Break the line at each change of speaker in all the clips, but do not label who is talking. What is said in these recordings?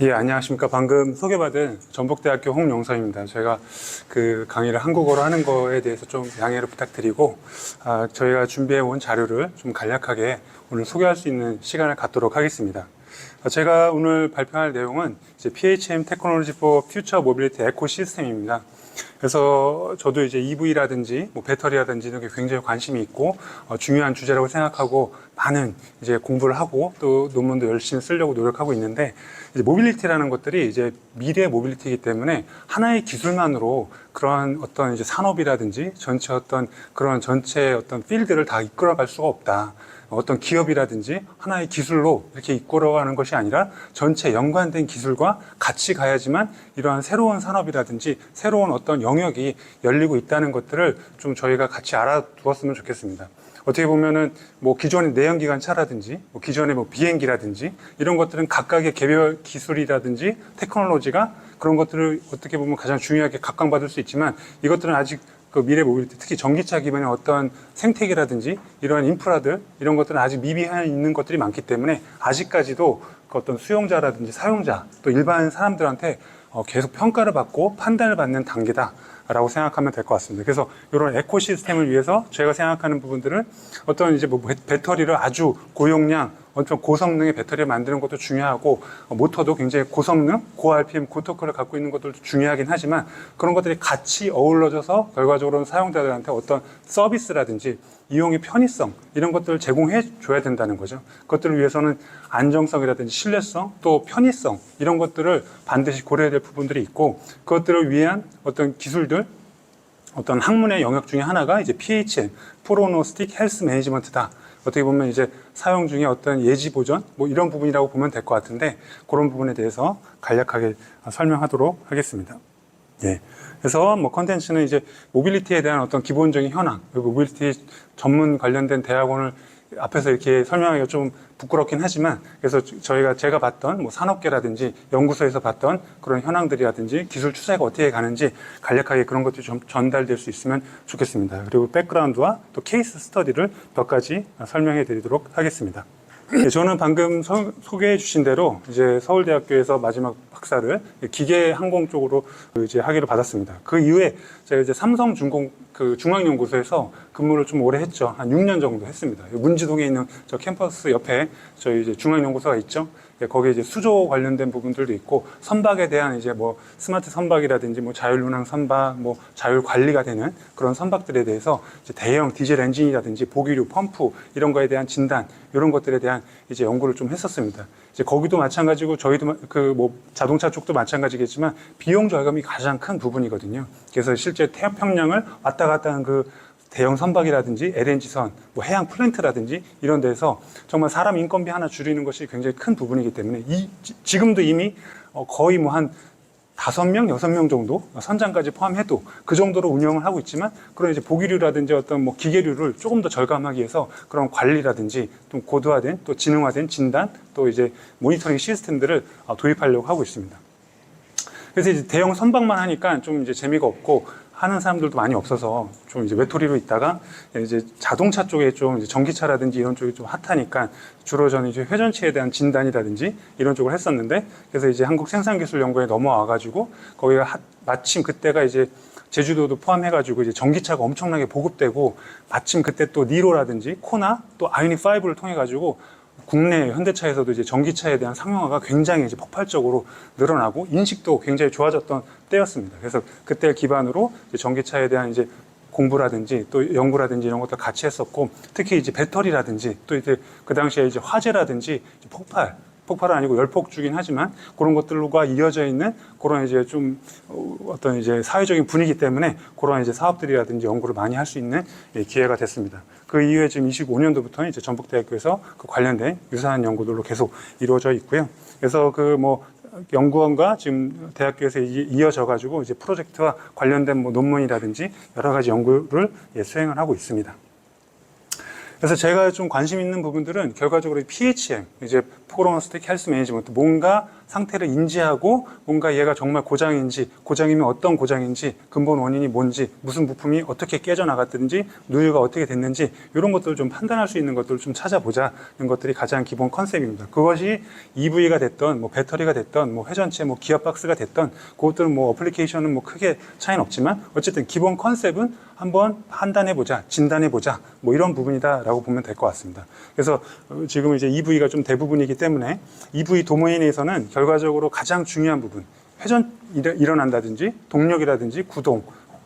예, 안녕하십니까. 방금 소개받은 전북대학교 홍용서입니다. 제가 그 강의를 한국어로 하는 거에 대해서 좀 양해를 부탁드리고, 저희가 준비해 온 자료를 좀 간략하게 오늘 소개할 수 있는 시간을 갖도록 하겠습니다. 제가 오늘 발표할 내용은 이제 PHM Technology for Future Mobility Ecosystem입니다. 그래서 저도 이제 EV라든지 뭐 배터리라든지 이런 게 굉장히 관심이 있고 중요한 주제라고 생각하고 많은 이제 공부를 하고 또 논문도 열심히 쓰려고 노력하고 있는데, 이제 모빌리티라는 것들이 이제 미래의 모빌리티이기 때문에 하나의 기술만으로 그러한 어떤 이제 산업이라든지 전체 어떤 그런 전체 어떤 필드를 다 이끌어갈 수가 없다. 어떤 기업이라든지 하나의 기술로 이렇게 이끌어가는 것이 아니라 전체 연관된 기술과 같이 가야지만 이러한 새로운 산업이라든지 새로운 어떤 영역이 열리고 있다는 것들을 좀 저희가 같이 알아두었으면 좋겠습니다. 어떻게 보면은 뭐 기존의 내연기관차라든지 뭐 기존의 뭐 비행기라든지 이런 것들은 각각의 개별 기술이라든지 테크놀로지가 그런 것들을 어떻게 보면 가장 중요하게 각광받을 수 있지만, 이것들은 아직 그 미래 모빌리티, 특히 전기차 기반의 어떤 생태계라든지 이러한 인프라들, 이런 것들은 아직 미비해 있는 것들이 많기 때문에 아직까지도 그 어떤 수용자라든지 사용자 또 일반 사람들한테 계속 평가를 받고 판단을 받는 단계다 라고 생각하면 될 것 같습니다. 그래서 이런 에코시스템을 위해서 제가 생각하는 부분들은 어떤 이제 뭐 배터리를 아주 고용량, 어떤 고성능의 배터리를 만드는 것도 중요하고, 모터도 굉장히 고성능, 고RPM, 고토크를 갖고 있는 것들도 중요하긴 하지만, 그런 것들이 같이 어우러져서 결과적으로는 사용자들한테 어떤 서비스라든지 이용의 편의성, 이런 것들을 제공해 줘야 된다는 거죠. 그것들을 위해서는 안정성이라든지 신뢰성, 또 편의성, 이런 것들을 반드시 고려해야 될 부분들이 있고, 그것들을 위한 어떤 기술들, 어떤 학문의 영역 중에 하나가 이제 PHM, 프로노스틱 헬스 매니지먼트다. 어떻게 보면 이제 사용 중에 어떤 예지 보전, 뭐 이런 부분이라고 보면 될 것 같은데, 그런 부분에 대해서 간략하게 설명하도록 하겠습니다. 예. 그래서 뭐 컨텐츠는 이제 모빌리티에 대한 어떤 기본적인 현황, 그리고 모빌리티 전문 관련된 대학원을 앞에서 이렇게 설명하기가 좀 부끄럽긴 하지만, 그래서 제가 봤던 뭐 산업계라든지 연구소에서 봤던 그런 현황들이라든지 기술 추세가 어떻게 가는지 간략하게 그런 것들이 좀 전달될 수 있으면 좋겠습니다. 그리고 백그라운드와 또 케이스 스터디를 몇 가지 설명해 드리도록 하겠습니다. 저는 방금 소개해 주신 대로 이제 서울대학교에서 마지막 박사를 기계 항공 쪽으로 이제 학위를 받았습니다. 그 이후에 제가 이제 삼성중공 그 중앙연구소에서 근무를 좀 오래 했죠. 한 6년 정도 했습니다. 문지동에 있는 저 캠퍼스 옆에 저희 이제 중앙연구소가 있죠. 거기에 이제 수조 관련된 부분들도 있고, 선박에 대한 이제 뭐 스마트 선박이라든지 뭐 자율운항 선박, 뭐 자율 관리가 되는 그런 선박들에 대해서 이제 대형 디젤 엔진이라든지 보기류, 펌프 이런 거에 대한 진단, 이런 것들에 대한 이제 연구를 좀 했었습니다. 이제 거기도 마찬가지고 저희도 그 뭐 자동차 쪽도 마찬가지겠지만 비용 절감이 가장 큰 부분이거든요. 그래서 실제 태평양을 왔다 갔다 하는 그 대형 선박이라든지 LNG선, 뭐 해양 플랜트라든지 이런 데서 정말 사람 인건비 하나 줄이는 것이 굉장히 큰 부분이기 때문에 지금도 이미 거의 뭐 한 5명, 6명 정도 선장까지 포함해도 그 정도로 운영을 하고 있지만, 그런 이제 보기류라든지 어떤 뭐 기계류를 조금 더 절감하기 위해서 그런 관리라든지 좀 고도화된 또 지능화된 진단, 또 이제 모니터링 시스템들을 도입하려고 하고 있습니다. 그래서 이제 대형 선박만 하니까 좀 이제 재미가 없고 하는 사람들도 많이 없어서 좀 이제 외톨이로 있다가 이제 자동차 쪽에 좀 이제 전기차라든지 이런 쪽이 좀 핫하니까 주로 저는 이제 회전치에 대한 진단이라든지 이런 쪽을 했었는데, 그래서 이제 한국생산기술연구원에 넘어와가지고 거기가 마침 그때가 이제 제주도도 포함해가지고 이제 전기차가 엄청나게 보급되고, 마침 그때 또 니로라든지 코나 또 아이오닉 5를 통해가지고 국내 현대차에서도 이제 전기차에 대한 상용화가 굉장히 이제 폭발적으로 늘어나고 인식도 굉장히 좋아졌던 때였습니다. 그래서 그때 기반으로 이제 전기차에 대한 이제 공부라든지 또 연구라든지 이런 것도 같이 했었고, 특히 이제 배터리라든지 또 이제 그 당시에 이제 화재라든지 폭발은 아니고 열폭주긴 하지만 그런 것들과 이어져 있는 그런 이제 좀 어떤 이제 사회적인 분위기 때문에 그런 이제 사업들이라든지 연구를 많이 할 수 있는 기회가 됐습니다. 그 이후에 지금 25년도부터는 이제 전북대학교에서 그 관련된 유사한 연구들로 계속 이루어져 있고요. 그래서 그 뭐 연구원과 지금 대학교에서 이어져 가지고 이제 프로젝트와 관련된 뭐 논문이라든지 여러 가지 연구를 수행을 하고 있습니다. 그래서 제가 좀 관심 있는 부분들은 결과적으로 PHM, 이제 프로노스틱 헬스 매니지먼트, 뭔가 상태를 인지하고 뭔가 얘가 정말 고장인지, 고장이면 어떤 고장인지, 근본 원인이 뭔지, 무슨 부품이 어떻게 깨져나갔든지, 누유가 어떻게 됐는지 이런 것들을 좀 판단할 수 있는 것들을 좀 찾아보자는 것들이 가장 기본 컨셉입니다. 그것이 EV가 됐던, 뭐 배터리가 됐던, 뭐 회전체, 뭐 기어박스가 됐던, 그것들은 뭐 어플리케이션은 뭐 크게 차이는 없지만 어쨌든 기본 컨셉은 한번 판단해보자, 진단해보자, 뭐 이런 부분이다라고 보면 될 것 같습니다. 그래서 지금 이제 EV가 좀 대부분이기 때문에 EV 도메인에서는 결과적으로 가장 중요한 부분, 회전이 일어난다든지, 동력이라든지, 구동,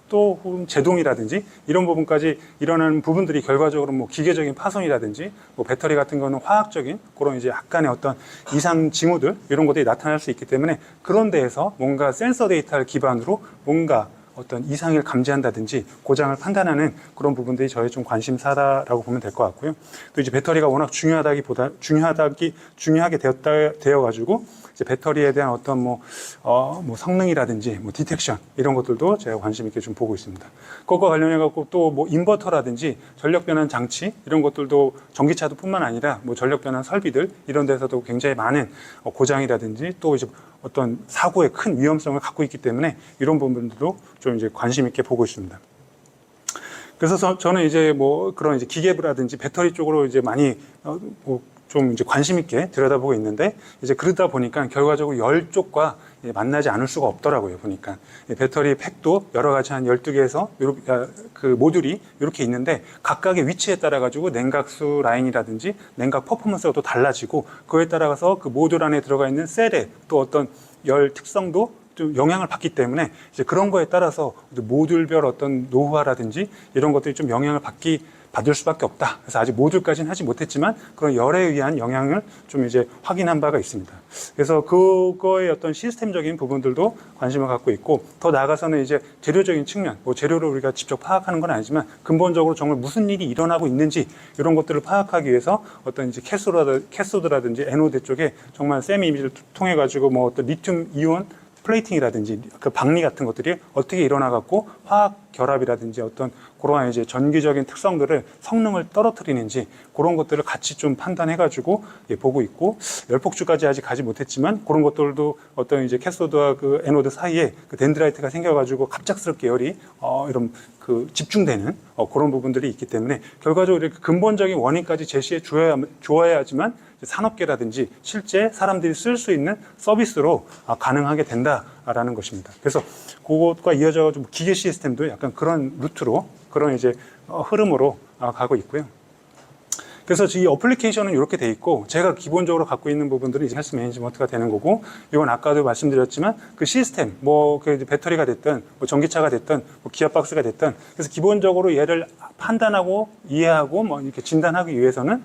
또 혹은 제동이라든지 이런 부분까지 일어나는 부분들이 결과적으로 뭐 기계적인 파손이라든지 뭐 배터리 같은 거는 화학적인 그런 이제 약간의 어떤 이상 징후들 이런 것들이 나타날 수 있기 때문에 그런 데에서 뭔가 센서 데이터를 기반으로 뭔가 어떤 이상을 감지한다든지 고장을 판단하는 그런 부분들이 저의 좀 관심사다라고 보면 될 것 같고요. 또 이제 배터리가 워낙 중요하게 되어가지고 이제 배터리에 대한 어떤 뭐 성능이라든지 뭐 디텍션 이런 것들도 제가 관심 있게 좀 보고 있습니다. 그것과 관련해 갖고 또 뭐 인버터라든지 전력 변환 장치 이런 것들도 전기차도 뿐만 아니라 뭐 전력 변환 설비들 이런 데서도 굉장히 많은 고장이라든지 또 이제 어떤 사고의 큰 위험성을 갖고 있기 때문에 이런 부분들도 좀 이제 관심 있게 보고 있습니다. 그래서 저는 이제 뭐 그런 이제 기계부라든지 배터리 쪽으로 이제 많이 좀 이제 관심 있게 들여다보고 있는데 이제 그러다 보니까 결과적으로 열 쪽과 만나지 않을 수가 없더라고요. 보니까 배터리 팩도 여러 가지 한 12개에서 그 모듈이 이렇게 있는데 각각의 위치에 따라 가지고 냉각수 라인이라든지 냉각 퍼포먼스가 또 달라지고 그에 따라서 그 모듈 안에 들어가 있는 셀의 또 어떤 열 특성도 좀 영향을 받기 때문에 이제 그런 거에 따라서 모듈별 어떤 노후화라든지 이런 것들이 좀 영향을 받을 수밖에 없다. 그래서 아직 모듈까지는 하지 못했지만 그런 열에 의한 영향을 좀 이제 확인한 바가 있습니다. 그래서 그거의 어떤 시스템적인 부분들도 관심을 갖고 있고 더 나아가서는 이제 재료적인 측면, 뭐 재료를 우리가 직접 파악하는 건 아니지만 근본적으로 정말 무슨 일이 일어나고 있는지 이런 것들을 파악하기 위해서 어떤 이제 캐소드라든지 에노드 쪽에 정말 셈 이미지를 통해 가지고 뭐 어떤 리튬 이온 플레이팅이라든지 그 박리 같은 것들이 어떻게 일어나갖고 화학 결합이라든지 어떤 그러한 이제 전기적인 특성들을 성능을 떨어뜨리는지 그런 것들을 같이 좀 판단해가지고 보고 있고 열폭주까지 아직 가지 못했지만 그런 것들도 어떤 이제 캐소드와 그 에노드 사이에 그 덴드라이트가 생겨가지고 갑작스럽게 열이 이런 그 집중되는 그런 부분들이 있기 때문에 결과적으로 이렇게 근본적인 원인까지 제시해 주어야지만 산업계라든지 실제 사람들이 쓸 수 있는 서비스로 가능하게 된다라는 것입니다. 그래서 그것과 이어져가지고 기계 시스템도 약간 그런 루트로 그런 이제 흐름으로 가고 있고요. 그래서 이 어플리케이션은 이렇게 돼 있고 제가 기본적으로 갖고 있는 부분들이 이제 헬스 매니지먼트가 되는 거고 이건 아까도 말씀드렸지만 그 시스템 뭐 그 배터리가 됐든 뭐 전기차가 됐든 뭐 기어박스가 됐든 그래서 기본적으로 얘를 판단하고 이해하고 뭐 이렇게 진단하기 위해서는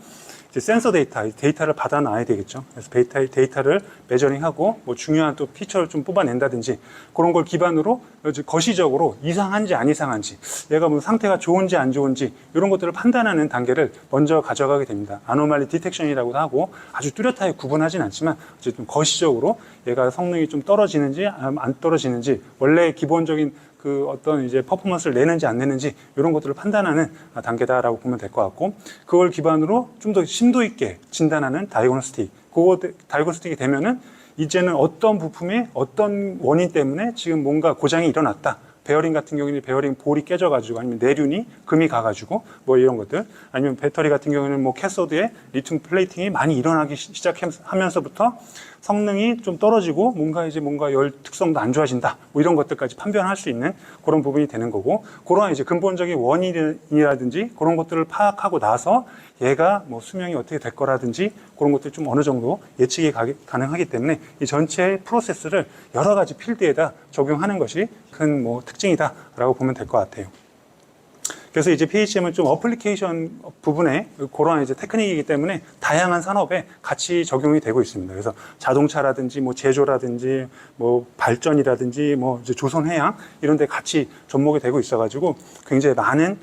이제 센서 데이터를 받아놔야 되겠죠. 그래서 데이터를 메저링하고 뭐 중요한 또 피처를 좀 뽑아낸다든지 그런 걸 기반으로 거시적으로 이상한지 안 이상한지 얘가 뭐 상태가 좋은지 안 좋은지 이런 것들을 판단하는 단계를 먼저 가져가게 됩니다. 아노말리 디텍션이라고도 하고 아주 뚜렷하게 구분하진 않지만 어쨌든 거시적으로 얘가 성능이 좀 떨어지는지 안 떨어지는지 원래 기본적인 그 어떤 이제 퍼포먼스를 내는지 안 내는지 이런 것들을 판단하는 단계다라고 보면 될 것 같고 그걸 기반으로 좀 더 심도 있게 진단하는 다이그노스틱이 되면은 이제는 어떤 부품의 어떤 원인 때문에 지금 뭔가 고장이 일어났다. 베어링 같은 경우는 베어링 볼이 깨져가지고 아니면 내륜이 금이 가가지고 뭐 이런 것들 아니면 배터리 같은 경우는 뭐 캐소드에 리튬 플레이팅이 많이 일어나기 시작하면서부터 성능이 좀 떨어지고 뭔가 열 특성도 안 좋아진다 뭐 이런 것들까지 판별할 수 있는 그런 부분이 되는 거고 그러한 이제 근본적인 원인이라든지 그런 것들을 파악하고 나서 얘가 뭐 수명이 어떻게 될 거라든지 그런 것들이 좀 어느 정도 예측이 가능하기 때문에 이 전체 프로세스를 여러 가지 필드에다 적용하는 것이 큰 뭐 특징이다라고 보면 될 것 같아요. 그래서 이제 PHM은 좀 어플리케이션 부분에 그러한 이제 테크닉이기 때문에 다양한 산업에 같이 적용이 되고 있습니다. 그래서 자동차라든지 뭐 제조라든지 뭐 발전이라든지 뭐 이제 조선해양 이런 데 같이 접목이 되고 있어가지고 굉장히 많은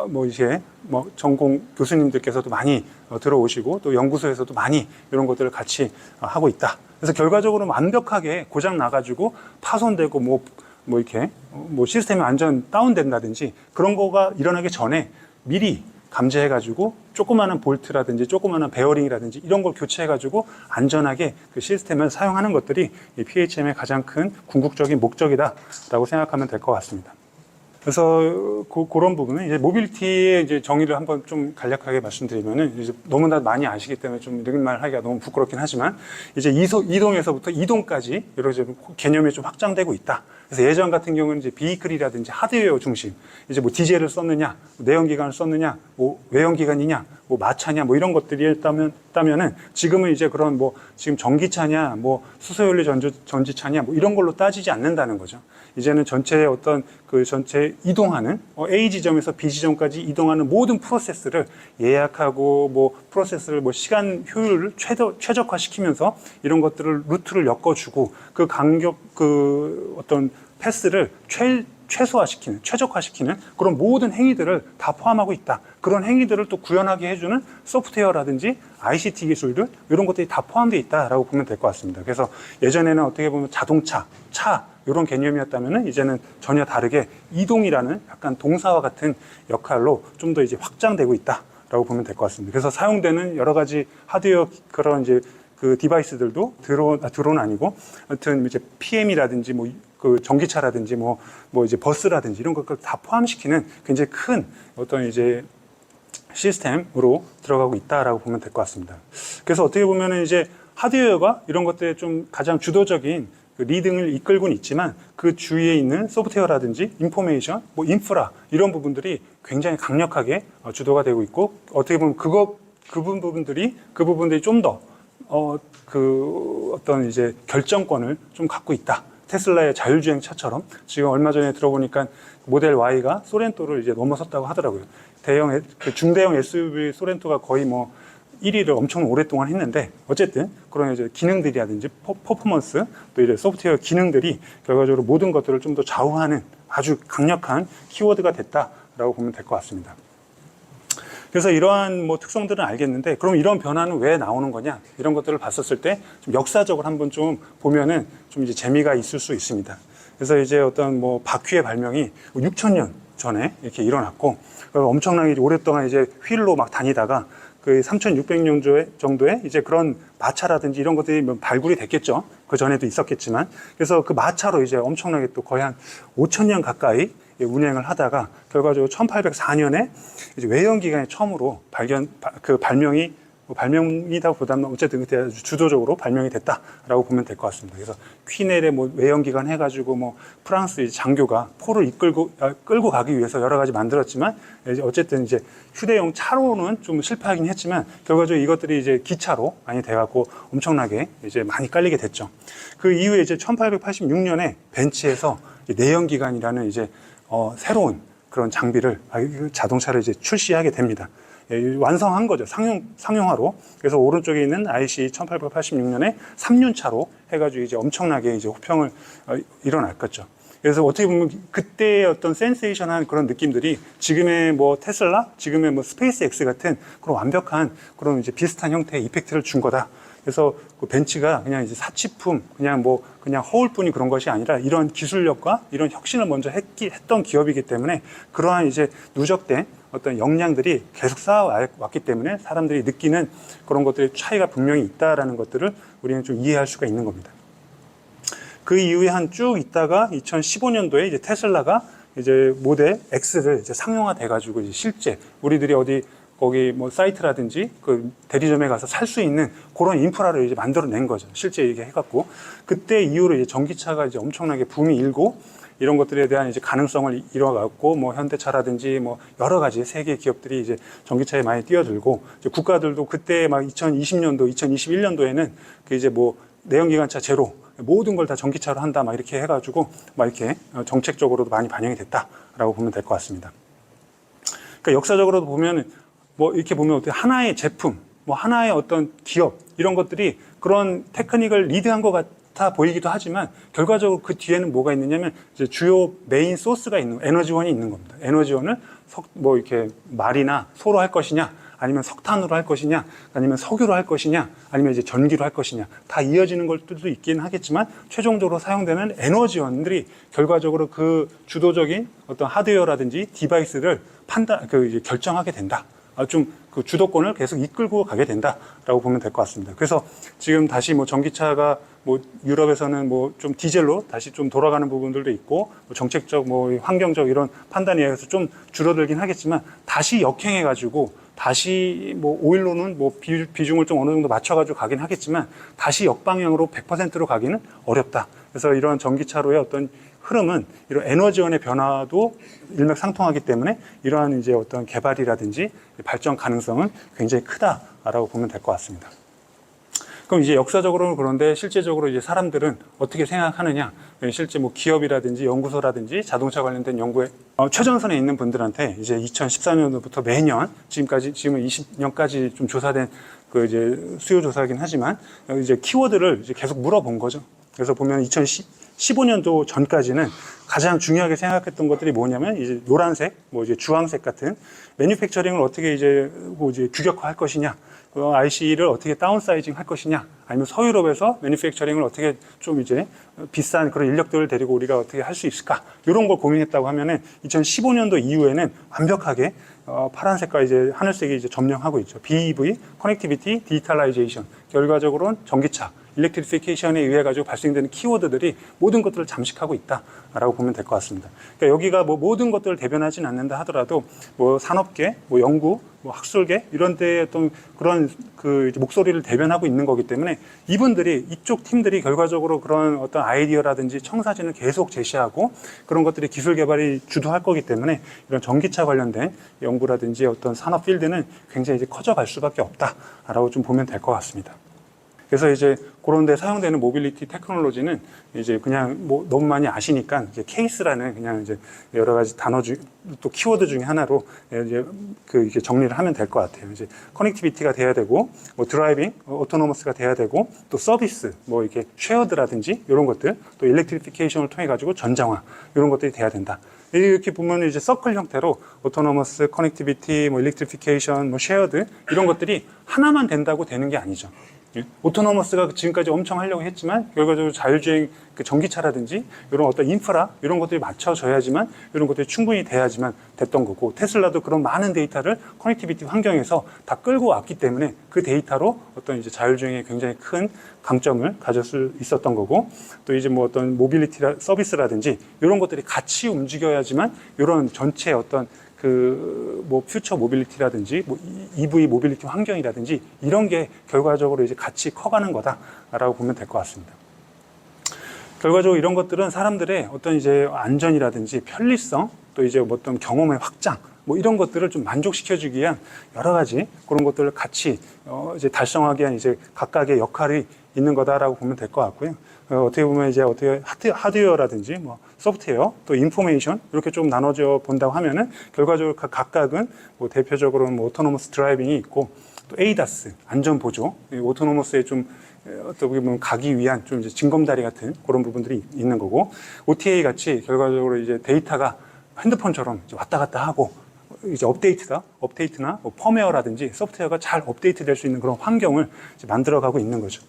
뭐 이제 뭐 전공 교수님들께서도 많이 들어오시고 또 연구소에서도 많이 이런 것들을 같이 하고 있다. 그래서 결과적으로 완벽하게 고장 나가지고 파손되고 뭐 이렇게 뭐 시스템이 완전 다운된다든지 그런 거가 일어나기 전에 미리 감지해가지고 조그마한 볼트라든지 조그마한 베어링이라든지 이런 걸 교체해가지고 안전하게 그 시스템을 사용하는 것들이 이 PHM의 가장 큰 궁극적인 목적이다라고 생각하면 될 것 같습니다. 그래서 그런 부분은 이제 모빌리티의 이제 정의를 한번 좀 간략하게 말씀드리면은 이제 너무나 많이 아시기 때문에 좀 이런 말 하기가 너무 부끄럽긴 하지만 이제 이동에서부터 이동까지 여러 가지 개념이 좀 확장되고 있다. 그래서 예전 같은 경우는 이제 비이클이라든지 하드웨어 중심, 이제 뭐 디젤을 썼느냐, 내연기관을 썼느냐, 뭐 외연기관이냐, 뭐 마차냐, 뭐 이런 것들이 있다면은 지금은 이제 그런 뭐 지금 전기차냐, 뭐 수소연료 전지차냐, 뭐 이런 걸로 따지지 않는다는 거죠. 이제는 전체의 어떤 그 전체 이동하는 A 지점에서 B 지점까지 이동하는 모든 프로세스를 예약하고 뭐 프로세스를 뭐 시간 효율을 최적화시키면서 이런 것들을 루트를 엮어주고 그 간격 그 어떤 패스를 최소화시키는, 최적화시키는 그런 모든 행위들을 다 포함하고 있다. 그런 행위들을 또 구현하게 해주는 소프트웨어라든지 ICT 기술들 이런 것들이 다 포함되어 있다라고 보면 될 것 같습니다. 그래서 예전에는 어떻게 보면 자동차, 차 이런 개념이었다면은 이제는 전혀 다르게 이동이라는 약간 동사와 같은 역할로 좀 더 이제 확장되고 있다라고 보면 될 것 같습니다. 그래서 사용되는 여러 가지 하드웨어 그런 이제 그 디바이스들도 드론 아니고 하여튼 이제 PM이라든지 뭐 그 전기차라든지 뭐 이제 버스라든지 이런 것들 다 포함시키는 굉장히 큰 어떤 이제 시스템으로 들어가고 있다라고 보면 될 것 같습니다. 그래서 어떻게 보면은 이제 하드웨어가 이런 것들에 좀 가장 주도적인 그 리딩을 이끌고는 있지만 그 주위에 있는 소프트웨어라든지 인포메이션, 뭐 인프라 이런 부분들이 굉장히 강력하게 주도가 되고 있고 어떻게 보면 그 부분들이 좀 더 어떤 이제 결정권을 좀 갖고 있다. 테슬라의 자율주행 차처럼 지금 얼마 전에 들어보니까 모델 Y가 소렌토를 이제 넘어섰다고 하더라고요. 중대형 SUV 소렌토가 거의 뭐 1위를 엄청 오랫동안 했는데 어쨌든 그런 이제 기능들이라든지 퍼포먼스 또 이제 소프트웨어 기능들이 결과적으로 모든 것들을 좀 더 좌우하는 아주 강력한 키워드가 됐다라고 보면 될 것 같습니다. 그래서 이러한 뭐 특성들은 알겠는데 그럼 이런 변화는 왜 나오는 거냐 이런 것들을 봤었을 때 좀 역사적으로 한번 좀 보면은 좀 이제 재미가 있을 수 있습니다. 그래서 이제 어떤 뭐 바퀴의 발명이 6,000년 전에 이렇게 일어났고 엄청나게 오랫동안 이제 휠로 막 다니다가 그 3,600년 정도에 이제 그런 마차라든지 이런 것들이 발굴이 됐겠죠. 그 전에도 있었겠지만 그래서 그 마차로 이제 엄청나게 또 거의 한 5,000년 가까이 운행을 하다가 결과적으로 1804년에 이제 외연기관이 처음으로 발명이다 보다는 어쨌든 그때 아주 주도적으로 발명이 됐다라고 보면 될 것 같습니다. 그래서 퀴넬의 뭐 외연기관 해가지고 뭐 프랑스 이제 장교가 포를 끌고 가기 위해서 여러 가지 만들었지만 이제 어쨌든 이제 휴대용 차로는 좀 실패하긴 했지만 결과적으로 이것들이 이제 기차로 많이 돼갖고 엄청나게 이제 많이 깔리게 됐죠. 그 이후에 이제 1886년에 벤츠에서 내연기관이라는 이제 새로운 그런 장비를 자동차를 이제 출시하게 됩니다. 완성한 거죠. 상용화로. 그래서 오른쪽에 있는 IC 1886년에 3륜차로 해가지고 이제 엄청나게 이제 호평을 일어났겠죠. 그래서 어떻게 보면 그때의 어떤 센세이션한 그런 느낌들이 지금의 뭐 테슬라, 지금의 뭐 스페이스X 같은 그런 완벽한 그런 이제 비슷한 형태의 이펙트를 준 거다. 그래서 그 벤츠가 그냥 이제 사치품, 그냥 허울 뿐이 그런 것이 아니라 이런 기술력과 이런 혁신을 먼저 했던 기업이기 때문에 그러한 이제 누적된 어떤 역량들이 계속 쌓아왔기 때문에 사람들이 느끼는 그런 것들의 차이가 분명히 있다라는 것들을 우리는 좀 이해할 수가 있는 겁니다. 그 이후에 한 쭉 있다가 2015년도에 이제 테슬라가 이제 모델 X를 이제 상용화 돼가지고 이제 실제 우리들이 거기 뭐 사이트라든지 그 대리점에 가서 살 수 있는 그런 인프라를 이제 만들어낸 거죠. 실제 이게 해갖고 그때 이후로 이제 전기차가 이제 엄청나게 붐이 일고 이런 것들에 대한 이제 가능성을 이뤄갖고 뭐 현대차라든지 뭐 여러 가지 세계 기업들이 이제 전기차에 많이 뛰어들고 이제 국가들도 그때 막 2020년도, 2021년도에는 그 이제 뭐 내연기관차 제로 모든 걸 다 전기차로 한다 막 이렇게 해가지고 막 이렇게 정책적으로도 많이 반영이 됐다라고 보면 될 것 같습니다. 그러니까 역사적으로도 보면 뭐 이렇게 보면 어떻게 하나의 제품, 뭐 하나의 어떤 기업 이런 것들이 그런 테크닉을 리드한 것 같아 보이기도 하지만 결과적으로 그 뒤에는 뭐가 있느냐면 이제 주요 메인 소스가 있는 에너지원이 있는 겁니다. 에너지원을 뭐 이렇게 말이나 소로 할 것이냐, 아니면 석탄으로 할 것이냐, 아니면 석유로 할 것이냐, 아니면 이제 전기로 할 것이냐 다 이어지는 것들도 있긴 하겠지만 최종적으로 사용되는 에너지원들이 결과적으로 그 주도적인 어떤 하드웨어라든지 디바이스를 이제 결정하게 된다. 좀 그 주도권을 계속 이끌고 가게 된다라고 보면 될 것 같습니다. 그래서 지금 다시 뭐 전기차가 뭐 유럽에서는 뭐 좀 디젤로 다시 좀 돌아가는 부분들도 있고, 뭐 정책적 뭐 환경적 이런 판단에 의해서 좀 줄어들긴 하겠지만, 다시 역행해가지고 다시 뭐 오일로는 뭐 비중을 좀 어느 정도 맞춰가지고 가긴 하겠지만, 다시 역방향으로 100%로 가기는 어렵다. 그래서 이런 전기차로의 어떤 흐름은 이런 에너지원의 변화도 일맥상통하기 때문에 이러한 이제 어떤 개발이라든지 발전 가능성은 굉장히 크다라고 보면 될 것 같습니다. 그럼 이제 역사적으로는 그런데 실제적으로 이제 사람들은 어떻게 생각하느냐? 실제 뭐 기업이라든지 연구소라든지 자동차 관련된 연구에 최전선에 있는 분들한테 이제 2014년도부터 매년 지금까지 지금은 20년까지 좀 조사된 그 이제 수요 조사이긴 하지만 이제 키워드를 이제 계속 물어본 거죠. 그래서 보면 2015년도 전까지는 가장 중요하게 생각했던 것들이 뭐냐면 이제 노란색, 뭐 이제 주황색 같은 매뉴팩처링을 어떻게 이제 뭐 이제 규격화할 것이냐, IC를 어떻게 다운사이징 할 것이냐, 아니면 서유럽에서 매뉴팩처링을 어떻게 좀 이제 비싼 그런 인력들을 데리고 우리가 어떻게 할 수 있을까, 이런 걸 고민했다고 하면은 2015년도 이후에는 완벽하게 파란색과 이제 하늘색이 이제 점령하고 있죠. BEV, 커넥티비티, 디지털라이제이션, 결과적으로는 전기차, 일렉트리피케이션에 의해 가지고 발생되는 키워드들이 모든 것들을 잠식하고 있다라고 보면 될 것 같습니다. 그러니까 여기가 뭐 모든 것들을 대변하지는 않는다 하더라도 뭐 산업계, 뭐 연구, 뭐 학술계 이런 데에 어떤 그런 그 목소리를 대변하고 있는 거기 때문에 이분들이 이쪽 팀들이 결과적으로 그런 어떤 아이디어라든지 청사진을 계속 제시하고 그런 것들이 기술 개발이 주도할 거기 때문에 이런 전기차 관련된 연구라든지 어떤 산업 필드는 굉장히 이제 커져갈 수밖에 없다라고 좀 보면 될 것 같습니다. 그래서 이제 그런 데 사용되는 모빌리티 테크놀로지는 이제 그냥 뭐 너무 많이 아시니까 이제 케이스라는 그냥 이제 여러 가지 단어 또 키워드 중에 하나로 이제 이게 정리를 하면 될 것 같아요. 이제 커넥티비티가 돼야 되고, 뭐 드라이빙, 오토노머스가 돼야 되고, 또 서비스, 뭐 이렇게 쉐어드라든지 이런 것들, 또 일렉트리피케이션을 통해 가지고 전장화 이런 것들이 돼야 된다. 이렇게 보면 이제 서클 형태로 오토노머스, 커넥티비티, 뭐 일렉트리피케이션, 뭐 쉐어드 이런 것들이 하나만 된다고 되는 게 아니죠. 오토노머스가 지금까지 엄청 하려고 했지만 결과적으로 자율주행 그 전기차라든지 이런 어떤 인프라 이런 것들이 맞춰져야지만 이런 것들이 충분히 돼야지만 됐던 거고, 테슬라도 그런 많은 데이터를 커넥티비티 환경에서 다 끌고 왔기 때문에 그 데이터로 어떤 이제 자율주행에 굉장히 큰 강점을 가질 수 있었던 거고, 또 이제 뭐 어떤 모빌리티 서비스라든지 이런 것들이 같이 움직여야지만 이런 전체 어떤 뭐 퓨처 모빌리티라든지 뭐 EV 모빌리티 환경이라든지 이런 게 결과적으로 이제 같이 커가는 거다라고 보면 될 것 같습니다. 결과적으로 이런 것들은 사람들의 어떤 이제 안전이라든지 편리성, 또 이제 뭐 어떤 경험의 확장, 뭐 이런 것들을 좀 만족시켜주기 위한 여러 가지 그런 것들을 같이 이제 달성하기 위한 이제 각각의 역할이 있는 거다라고 보면 될 것 같고요. 어떻게 보면 이제 어떻게 하드웨어라든지 뭐 소프트웨어 또 인포메이션 이렇게 좀 나눠져 본다고 하면은 결과적으로 각각은 뭐 대표적으로는 뭐 오토노머스 드라이빙이 있고, 또 에이다스 안전 보조, 오토노머스에 좀 어떻게 보면 가기 위한 좀 이제 징검다리 같은 그런 부분들이 있는 거고, OTA 같이 결과적으로 이제 데이터가 핸드폰처럼 이제 왔다 갔다 하고 이제 업데이트나 뭐 펌웨어라든지 소프트웨어가 잘 업데이트 될 수 있는 그런 환경을 이제 만들어가고 있는 거죠.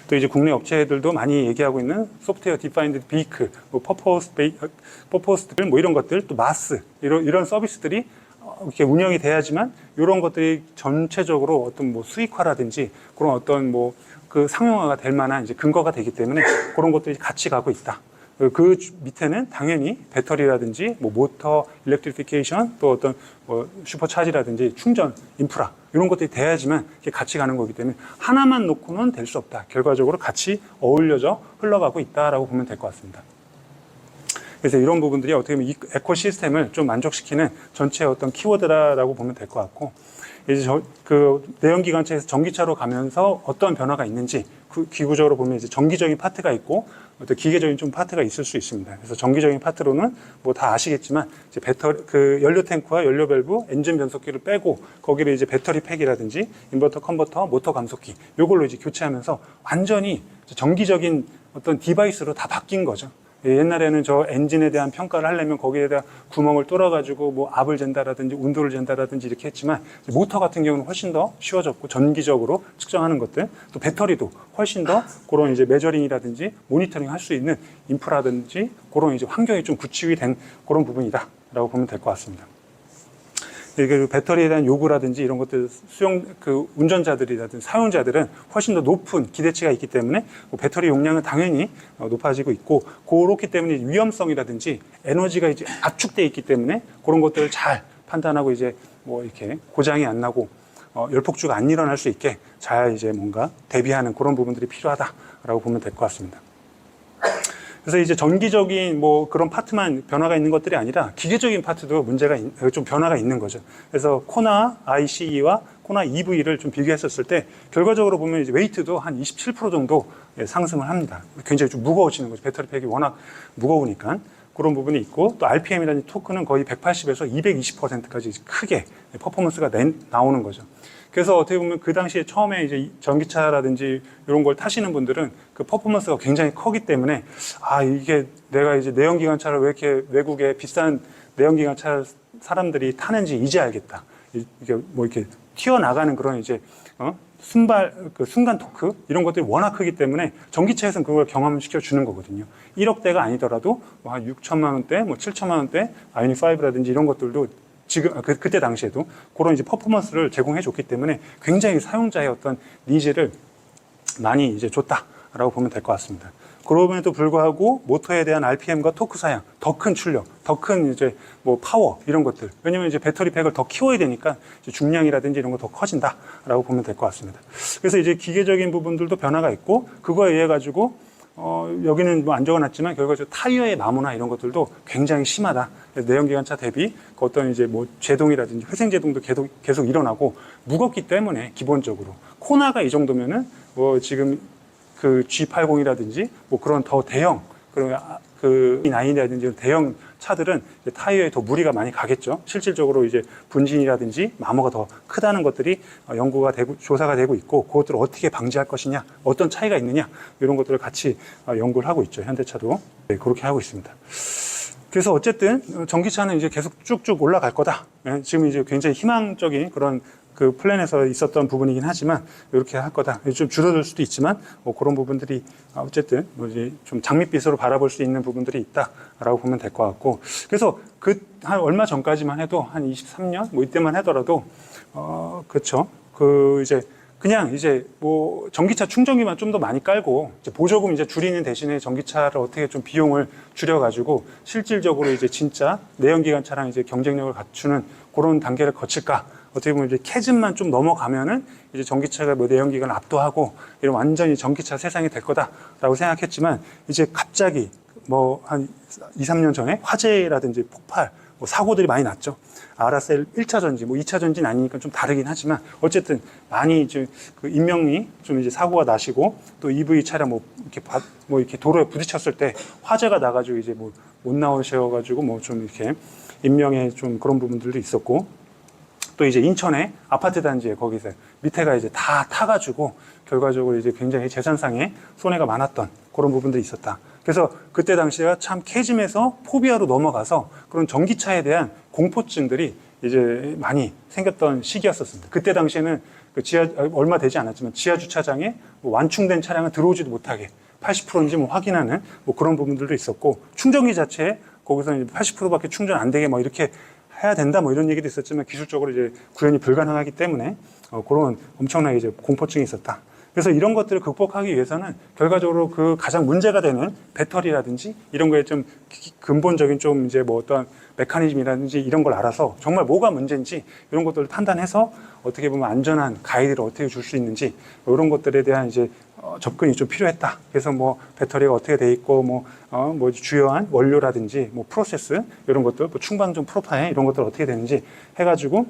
또 이제 국내 업체들도 많이 얘기하고 있는 소프트웨어 디파인드 비클, 뭐 퍼포스들 뭐 이런 것들, 또 마스 이런 서비스들이 이렇게 운영이 돼야지만 이런 것들이 전체적으로 어떤 뭐 수익화라든지 그런 어떤 뭐 그 상용화가 될 만한 이제 근거가 되기 때문에 그런 것들이 같이 가고 있다. 그 밑에는 당연히 배터리라든지 뭐 모터, 일렉트리피케이션, 또 어떤 뭐 슈퍼차지라든지 충전, 인프라 이런 것들이 돼야지만 이게 같이 가는 거기 때문에 하나만 놓고는 될 수 없다. 결과적으로 같이 어울려져 흘러가고 있다라고 보면 될 것 같습니다. 그래서 이런 부분들이 어떻게 보면 에코시스템을 좀 만족시키는 전체의 어떤 키워드라고 보면 될 것 같고, 이제 그 내연기관차에서 전기차로 가면서 어떤 변화가 있는지 그 기구적으로 보면 이제 정기적인 파트가 있고 어떤 기계적인 좀 파트가 있을 수 있습니다. 그래서 정기적인 파트로는 뭐 다 아시겠지만 이제 배터리 그 연료 탱크와 연료 밸브, 엔진 변속기를 빼고 거기를 이제 배터리 팩이라든지 인버터, 컨버터, 모터 감속기 요걸로 이제 교체하면서 완전히 정기적인 어떤 디바이스로 다 바뀐 거죠. 옛날에는 저 엔진에 대한 평가를 하려면 거기에 대한 구멍을 뚫어가지고 뭐 압을 잰다라든지 온도를 잰다라든지 이렇게 했지만, 모터 같은 경우는 훨씬 더 쉬워졌고 전기적으로 측정하는 것들, 또 배터리도 훨씬 더 그런 이제 메저링이라든지 모니터링 할 수 있는 인프라든지 그런 이제 환경이 좀 구축이 된 그런 부분이다라고 보면 될 것 같습니다. 이게 배터리에 대한 요구라든지 이런 것들 운전자들이라든지 사용자들은 훨씬 더 높은 기대치가 있기 때문에 배터리 용량은 당연히 높아지고 있고, 그렇기 때문에 위험성이라든지 에너지가 이제 압축되어 있기 때문에 그런 것들을 잘 판단하고 이제 뭐 이렇게 고장이 안 나고 열폭주가 안 일어날 수 있게 잘 이제 뭔가 대비하는 그런 부분들이 필요하다라고 보면 될 것 같습니다. 그래서 이제 전기적인 뭐 그런 파트만 변화가 있는 것들이 아니라 기계적인 파트도 좀 변화가 있는 거죠. 그래서 코나 ICE와 코나 EV를 좀 비교했었을 때 결과적으로 보면 이제 웨이트도 한 27% 정도 상승을 합니다. 굉장히 좀 무거워지는 거죠. 배터리 팩이 워낙 무거우니까. 그런 부분이 있고, 또 RPM이라든지 토크는 거의 180에서 220%까지 크게 퍼포먼스가 나오는 거죠. 그래서 어떻게 보면 그 당시에 처음에 이제 전기차라든지 이런 걸 타시는 분들은 그 퍼포먼스가 굉장히 크기 때문에, 아, 이게 내가 이제 내연기관차를 왜 이렇게 외국의 비싼 내연기관차 사람들이 타는지 이제 알겠다. 이게 뭐 이렇게 튀어나가는 그런 이제, 순간 토크 이런 것들이 워낙 크기 때문에 전기차에서는 그걸 경험시켜 주는 거거든요. 1억대가 아니더라도 한 6천만 원대, 뭐 7천만 원대 아이오닉 5라든지 이런 것들도 지금 그때 당시에도 그런 이제 퍼포먼스를 제공해 줬기 때문에 굉장히 사용자의 어떤 니즈를 많이 이제 줬다라고 보면 될 것 같습니다. 그럼에도 불구하고 모터에 대한 RPM과 토크 사양, 더 큰 출력, 더 큰 이제 뭐 파워 이런 것들. 왜냐면 이제 배터리 팩을 더 키워야 되니까 이제 중량이라든지 이런 거 더 커진다라고 보면 될 것 같습니다. 그래서 이제 기계적인 부분들도 변화가 있고, 그거에 의해 가지고 여기는 뭐 안 적어놨지만 결과적으로 타이어의 마모나 이런 것들도 굉장히 심하다. 내연기관차 대비 그 어떤 이제 뭐 제동이라든지 회생제동도 계속 일어나고 무겁기 때문에 기본적으로 코나가 이 정도면은 뭐 지금 그 G80이라든지 뭐 그런 더 대형 그 E9이라든지 대형 차들은 이제 타이어에 더 무리가 많이 가겠죠. 실질적으로 이제 분진이라든지 마모가 더 크다는 것들이 연구가 되고 조사가 되고 있고, 그것들을 어떻게 방지할 것이냐, 어떤 차이가 있느냐 이런 것들을 같이 연구를 하고 있죠. 현대차도 그렇게 하고 있습니다. 그래서 어쨌든 전기차는 이제 계속 쭉쭉 올라갈 거다. 지금 이제 굉장히 희망적인 그런 그 플랜에서 있었던 부분이긴 하지만 이렇게 할 거다. 좀 줄어들 수도 있지만 뭐 그런 부분들이 어쨌든 뭐 이제 좀 장밋빛으로 바라볼 수 있는 부분들이 있다라고 보면 될 것 같고, 그래서 한 얼마 전까지만 해도 한 23년 뭐 이때만 하더라도 그렇죠. 그냥 이제 뭐 전기차 충전기만 좀 더 많이 깔고 이제 보조금 이제 줄이는 대신에 전기차를 어떻게 좀 비용을 줄여가지고 실질적으로 이제 진짜 내연기관차랑 이제 경쟁력을 갖추는 그런 단계를 거칠까? 어떻게 보면 이제 캐즘만 좀 넘어가면은 이제 전기차가 뭐 내연기관을 압도하고 이런 완전히 전기차 세상이 될 거다라고 생각했지만, 이제 갑자기 뭐 한 2, 3년 전에 화재라든지 폭발, 뭐 사고들이 많이 났죠. 아라셀 1차 전지, 뭐 2차 전지는 아니니까 좀 다르긴 하지만 어쨌든 많이 이제 그 인명이 좀 이제 사고가 나시고, 또 EV 차량 뭐 이렇게 도로에 부딪혔을 때 화재가 나가지고 이제 뭐 못 나오셔가지고 뭐 좀 이렇게 인명의 좀 그런 부분들도 있었고, 또 이제 인천의 아파트 단지에 거기서 밑에가 이제 다 타가지고 결과적으로 이제 굉장히 재산상의 손해가 많았던 그런 부분들이 있었다. 그래서 그때 당시가 참 캐즘에서 포비아로 넘어가서 그런 전기차에 대한 공포증들이 이제 많이 생겼던 시기였었습니다. 그때 당시에는 얼마 되지 않았지만 지하 주차장에 뭐 완충된 차량은 들어오지도 못하게 80%인지 뭐 확인하는 뭐 그런 부분들도 있었고, 충전기 자체에 거기서 80%밖에 충전 안 되게 뭐 이렇게 해야 된다 뭐 이런 얘기도 있었지만 기술적으로 이제 구현이 불가능하기 때문에 그런 엄청나게 이제 공포증이 있었다. 그래서 이런 것들을 극복하기 위해서는 결과적으로 그 가장 문제가 되는 배터리라든지 이런 거에 좀 근본적인 좀 이제 뭐 어떤 메커니즘이라든지 이런 걸 알아서 정말 뭐가 문제인지 이런 것들을 판단해서 어떻게 보면 안전한 가이드를 어떻게 줄 수 있는지 이런 것들에 대한 이제 접근이 좀 필요했다. 그래서 뭐 배터리가 어떻게 돼 있고 뭐 주요한 원료라든지 뭐 프로세스 이런 것들, 뭐 충방전 프로파일 이런 것들 어떻게 되는지 해가지고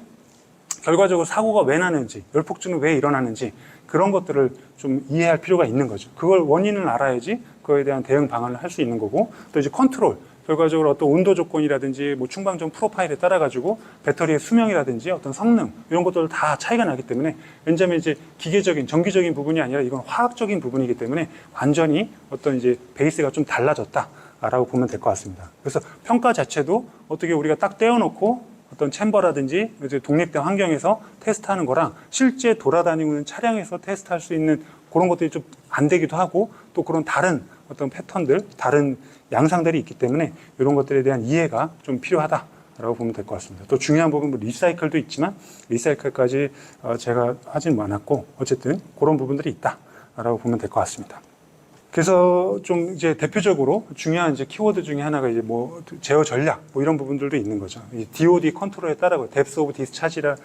결과적으로 사고가 왜 나는지, 열폭주는 왜 일어나는지 그런 것들을 좀 이해할 필요가 있는 거죠. 그걸 원인을 알아야지 그거에 대한 대응 방안을 할 수 있는 거고, 또 이제 컨트롤, 결과적으로 어떤 온도 조건이라든지 뭐 충방전 프로파일에 따라 가지고 배터리의 수명이라든지 어떤 성능 이런 것들 다 차이가 나기 때문에, 왜냐하면 이제 기계적인 전기적인 부분이 아니라 이건 화학적인 부분이기 때문에 완전히 어떤 이제 베이스가 좀 달라졌다라고 보면 될 것 같습니다. 그래서 평가 자체도 어떻게 우리가 딱 떼어놓고 어떤 챔버라든지 이제 독립된 환경에서 테스트하는 거랑 실제 돌아다니고 있는 차량에서 테스트할 수 있는 그런 것들이 좀 안 되기도 하고, 또 그런 다른 어떤 패턴들, 다른 양상들이 있기 때문에 이런 것들에 대한 이해가 좀 필요하다. 라고 보면 될 것 같습니다. 또 중요한 부분은 뭐 리사이클도 있지만 리사이클까지 제가 하진 않았고 어쨌든 그런 부분들이 있다라고 보면 될 것 같습니다. 그래서 좀 이제 대표적으로 중요한 이제 키워드 중에 하나가 이제 뭐 제어 전략 뭐 이런 부분들도 있는 거죠. 이 DOD 컨트롤에 따라 뎁스 오브 디스차지라는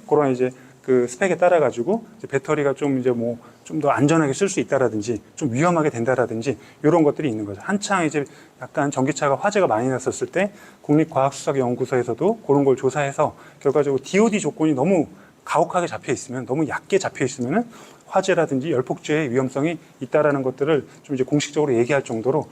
그런 이제 그 스펙에 따라 가지고 배터리가 좀 이제 뭐 좀 더 안전하게 쓸 수 있다라든지 좀 위험하게 된다라든지 이런 것들이 있는 거죠. 한창 이제 약간 전기차가 화재가 많이 났었을 때 국립과학수사연구소에서도 그런 걸 조사해서 결과적으로 DOD 조건이 너무 가혹하게 잡혀 있으면, 너무 얕게 잡혀 있으면은 화재라든지 열폭주의 위험성이 있다라는 것들을 좀 이제 공식적으로 얘기할 정도로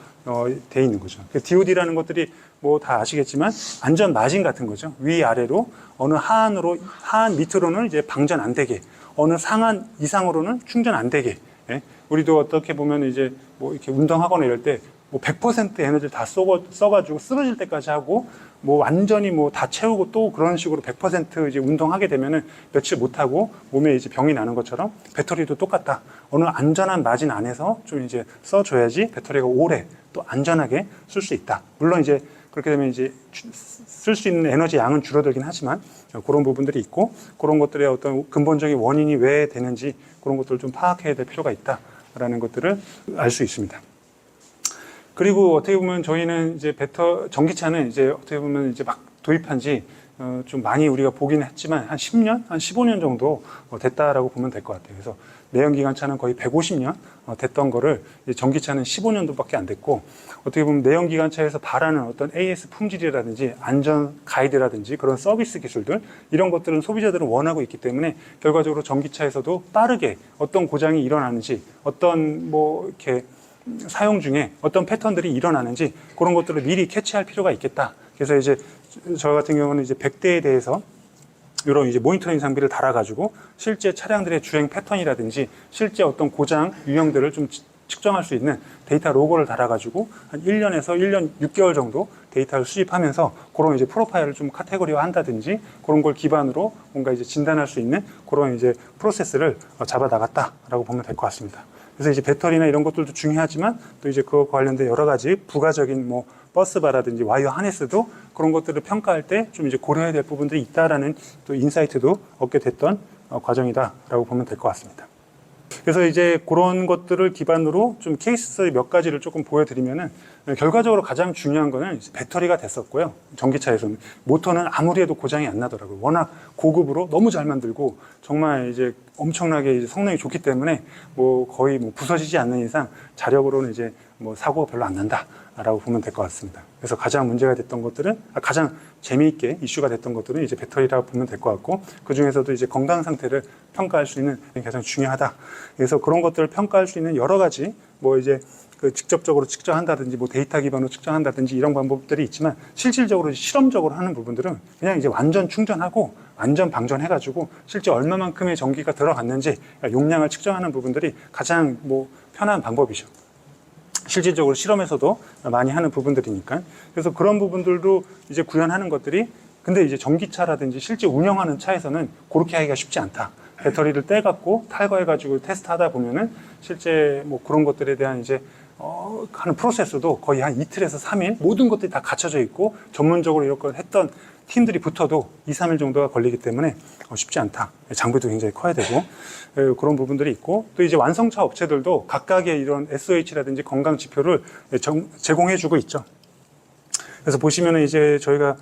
돼 있는 거죠. DOD라는 것들이 뭐 다 아시겠지만 안전 마진 같은 거죠. 위아래로 어느 하안 밑으로는 이제 방전 안 되게, 어느 상한 이상으로는 충전 안 되게. 예? 우리도 어떻게 보면 이제 뭐 이렇게 운동하거나 이럴 때 뭐 100% 에너지를 다 써가지고 쓰러질 때까지 하고 뭐 완전히 뭐 다 채우고 또 그런 식으로 100% 이제 운동하게 되면은 며칠 못 하고 몸에 이제 병이 나는 것처럼 배터리도 똑같다. 어느 안전한 마진 안에서 좀 이제 써줘야지 배터리가 오래 또 안전하게 쓸 수 있다. 물론 이제 그렇게 되면 이제 쓸 수 있는 에너지 양은 줄어들긴 하지만 그런 부분들이 있고 그런 것들의 어떤 근본적인 원인이 왜 되는지 그런 것들을 좀 파악해야 될 필요가 있다라는 것들을 알 수 있습니다. 그리고 어떻게 보면 저희는 이제 전기차는 이제 어떻게 보면 이제 막 도입한 지 좀 많이 우리가 보긴 했지만 한 10년, 한 15년 정도 됐다라고 보면 될 것 같아요. 그래서 내연기관차는 거의 150년 됐던 거를 전기차는 15년도밖에 안 됐고 어떻게 보면 내연기관차에서 바라는 어떤 AS 품질이라든지 안전 가이드라든지 그런 서비스 기술들 이런 것들은 소비자들은 원하고 있기 때문에 결과적으로 전기차에서도 빠르게 어떤 고장이 일어나는지 어떤 뭐 이렇게 사용 중에 어떤 패턴들이 일어나는지 그런 것들을 미리 캐치할 필요가 있겠다. 그래서 이제 저 같은 경우는 이제 100대에 대해서 이런 이제 모니터링 장비를 달아가지고 실제 차량들의 주행 패턴이라든지 실제 어떤 고장 유형들을 좀 측정할 수 있는 데이터 로고를 달아가지고 한 1년에서 1년 6개월 정도 데이터를 수집하면서 그런 이제 프로파일을 좀 카테고리화 한다든지 그런 걸 기반으로 뭔가 이제 진단할 수 있는 그런 이제 프로세스를 잡아 나갔다라고 보면 될 것 같습니다. 그래서 이제 배터리나 이런 것들도 중요하지만 또 이제 그거 관련된 여러 가지 부가적인 뭐 버스바라든지 와이어 하네스도 그런 것들을 평가할 때 좀 이제 고려해야 될 부분들이 있다라는 또 인사이트도 얻게 됐던 과정이다라고 보면 될 것 같습니다. 그래서 이제 그런 것들을 기반으로 좀 케이스 몇 가지를 조금 보여드리면은 결과적으로 가장 중요한 거는 배터리가 됐었고요. 전기차에서는 모터는 아무리 해도 고장이 안 나더라고요. 워낙 고급으로 너무 잘 만들고 정말 이제 엄청나게 이제 성능이 좋기 때문에 뭐 거의 뭐 부서지지 않는 이상 자력으로는 이제 뭐 사고가 별로 안 난다라고 보면 될 것 같습니다. 그래서 가장 문제가 됐던 것들은 가장 재미있게 이슈가 됐던 것들은 이제 배터리라고 보면 될 것 같고 그 중에서도 이제 건강 상태를 평가할 수 있는 게 가장 중요하다. 그래서 그런 것들을 평가할 수 있는 여러 가지 뭐 이제 그 직접적으로 측정한다든지 뭐 데이터 기반으로 측정한다든지 이런 방법들이 있지만 실질적으로 실험적으로 하는 부분들은 그냥 이제 완전 충전하고 완전 방전해가지고 실제 얼마만큼의 전기가 들어갔는지 용량을 측정하는 부분들이 가장 뭐 편한 방법이죠. 실질적으로 실험에서도 많이 하는 부분들이니까. 그래서 그런 부분들도 이제 구현하는 것들이 근데 이제 전기차라든지 실제 운영하는 차에서는 그렇게 하기가 쉽지 않다. 배터리를 떼갖고 탈거해가지고 테스트하다 보면은 실제 뭐 그런 것들에 대한 이제 하는 프로세스도 거의 한 이틀에서 3일 모든 것들이 다 갖춰져 있고 전문적으로 이렇게 했던 팀들이 붙어도 2, 3일 정도가 걸리기 때문에 쉽지 않다. 장비도 굉장히 커야 되고 그런 부분들이 있고 또 이제 완성차 업체들도 각각의 이런 SOH라든지 건강 지표를 제공해주고 있죠. 그래서 보시면은 이제 저희가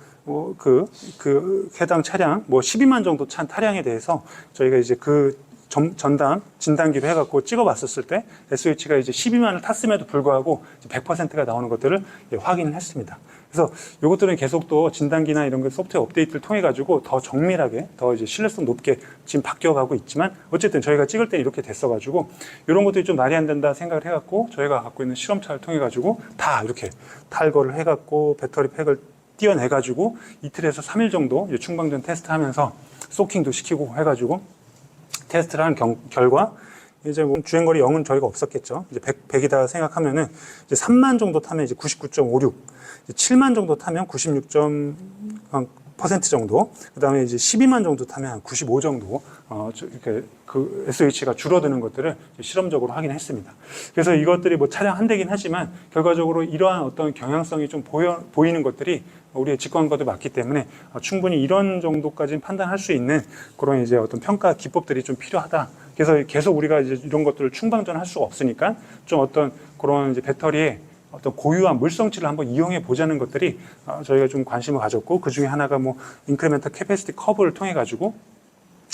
그 해당 차량 12만 정도 찬 차량에 대해서 저희가 이제 그 전담 진단기로 해갖고 찍어봤었을 때 SOH가 이제 12만을 탔음에도 불구하고 100%가 나오는 것들을 확인을 했습니다. 그래서 이것들은 계속 또 진단기나 이런 거 소프트웨어 업데이트를 통해 가지고 더 정밀하게 더 이제 신뢰성 높게 지금 바뀌어가고 있지만 어쨌든 저희가 찍을 때 이렇게 됐어가지고 이런 것들이 좀 말이 안 된다 생각을 해갖고 저희가 갖고 있는 실험차를 통해 가지고 다 이렇게 탈거를 해갖고 배터리 팩을 띄어내가지고 이틀에서 3일 정도 이제 충방전 테스트하면서 소킹도 시키고 해가지고 테스트를 한 결과 이제 뭐 주행거리 0은 저희가 없었겠죠. 이제 100이다 생각하면은 이제 3만 정도 타면 이제 99.56, 7만 정도 타면 96% 정도, 그 다음에 이제 12만 정도 타면 한 95 정도, 이렇게 그 SOH가 줄어드는 것들을 실험적으로 확인했습니다. 그래서 이것들이 뭐 차량 한 대긴 하지만 결과적으로 이러한 어떤 경향성이 좀 보이는 것들이 우리의 직관과도 맞기 때문에 충분히 이런 정도까지는 판단할 수 있는 그런 이제 어떤 평가 기법들이 좀 필요하다. 그래서 계속 우리가 이제 이런 것들을 충방전할 수가 없으니까 좀 어떤 그런 이제 배터리의 어떤 고유한 물성치를 한번 이용해 보자는 것들이 저희가 좀 관심을 가졌고, 그 중에 하나가 뭐 인크리멘탈 캐패시티 커브를 통해 가지고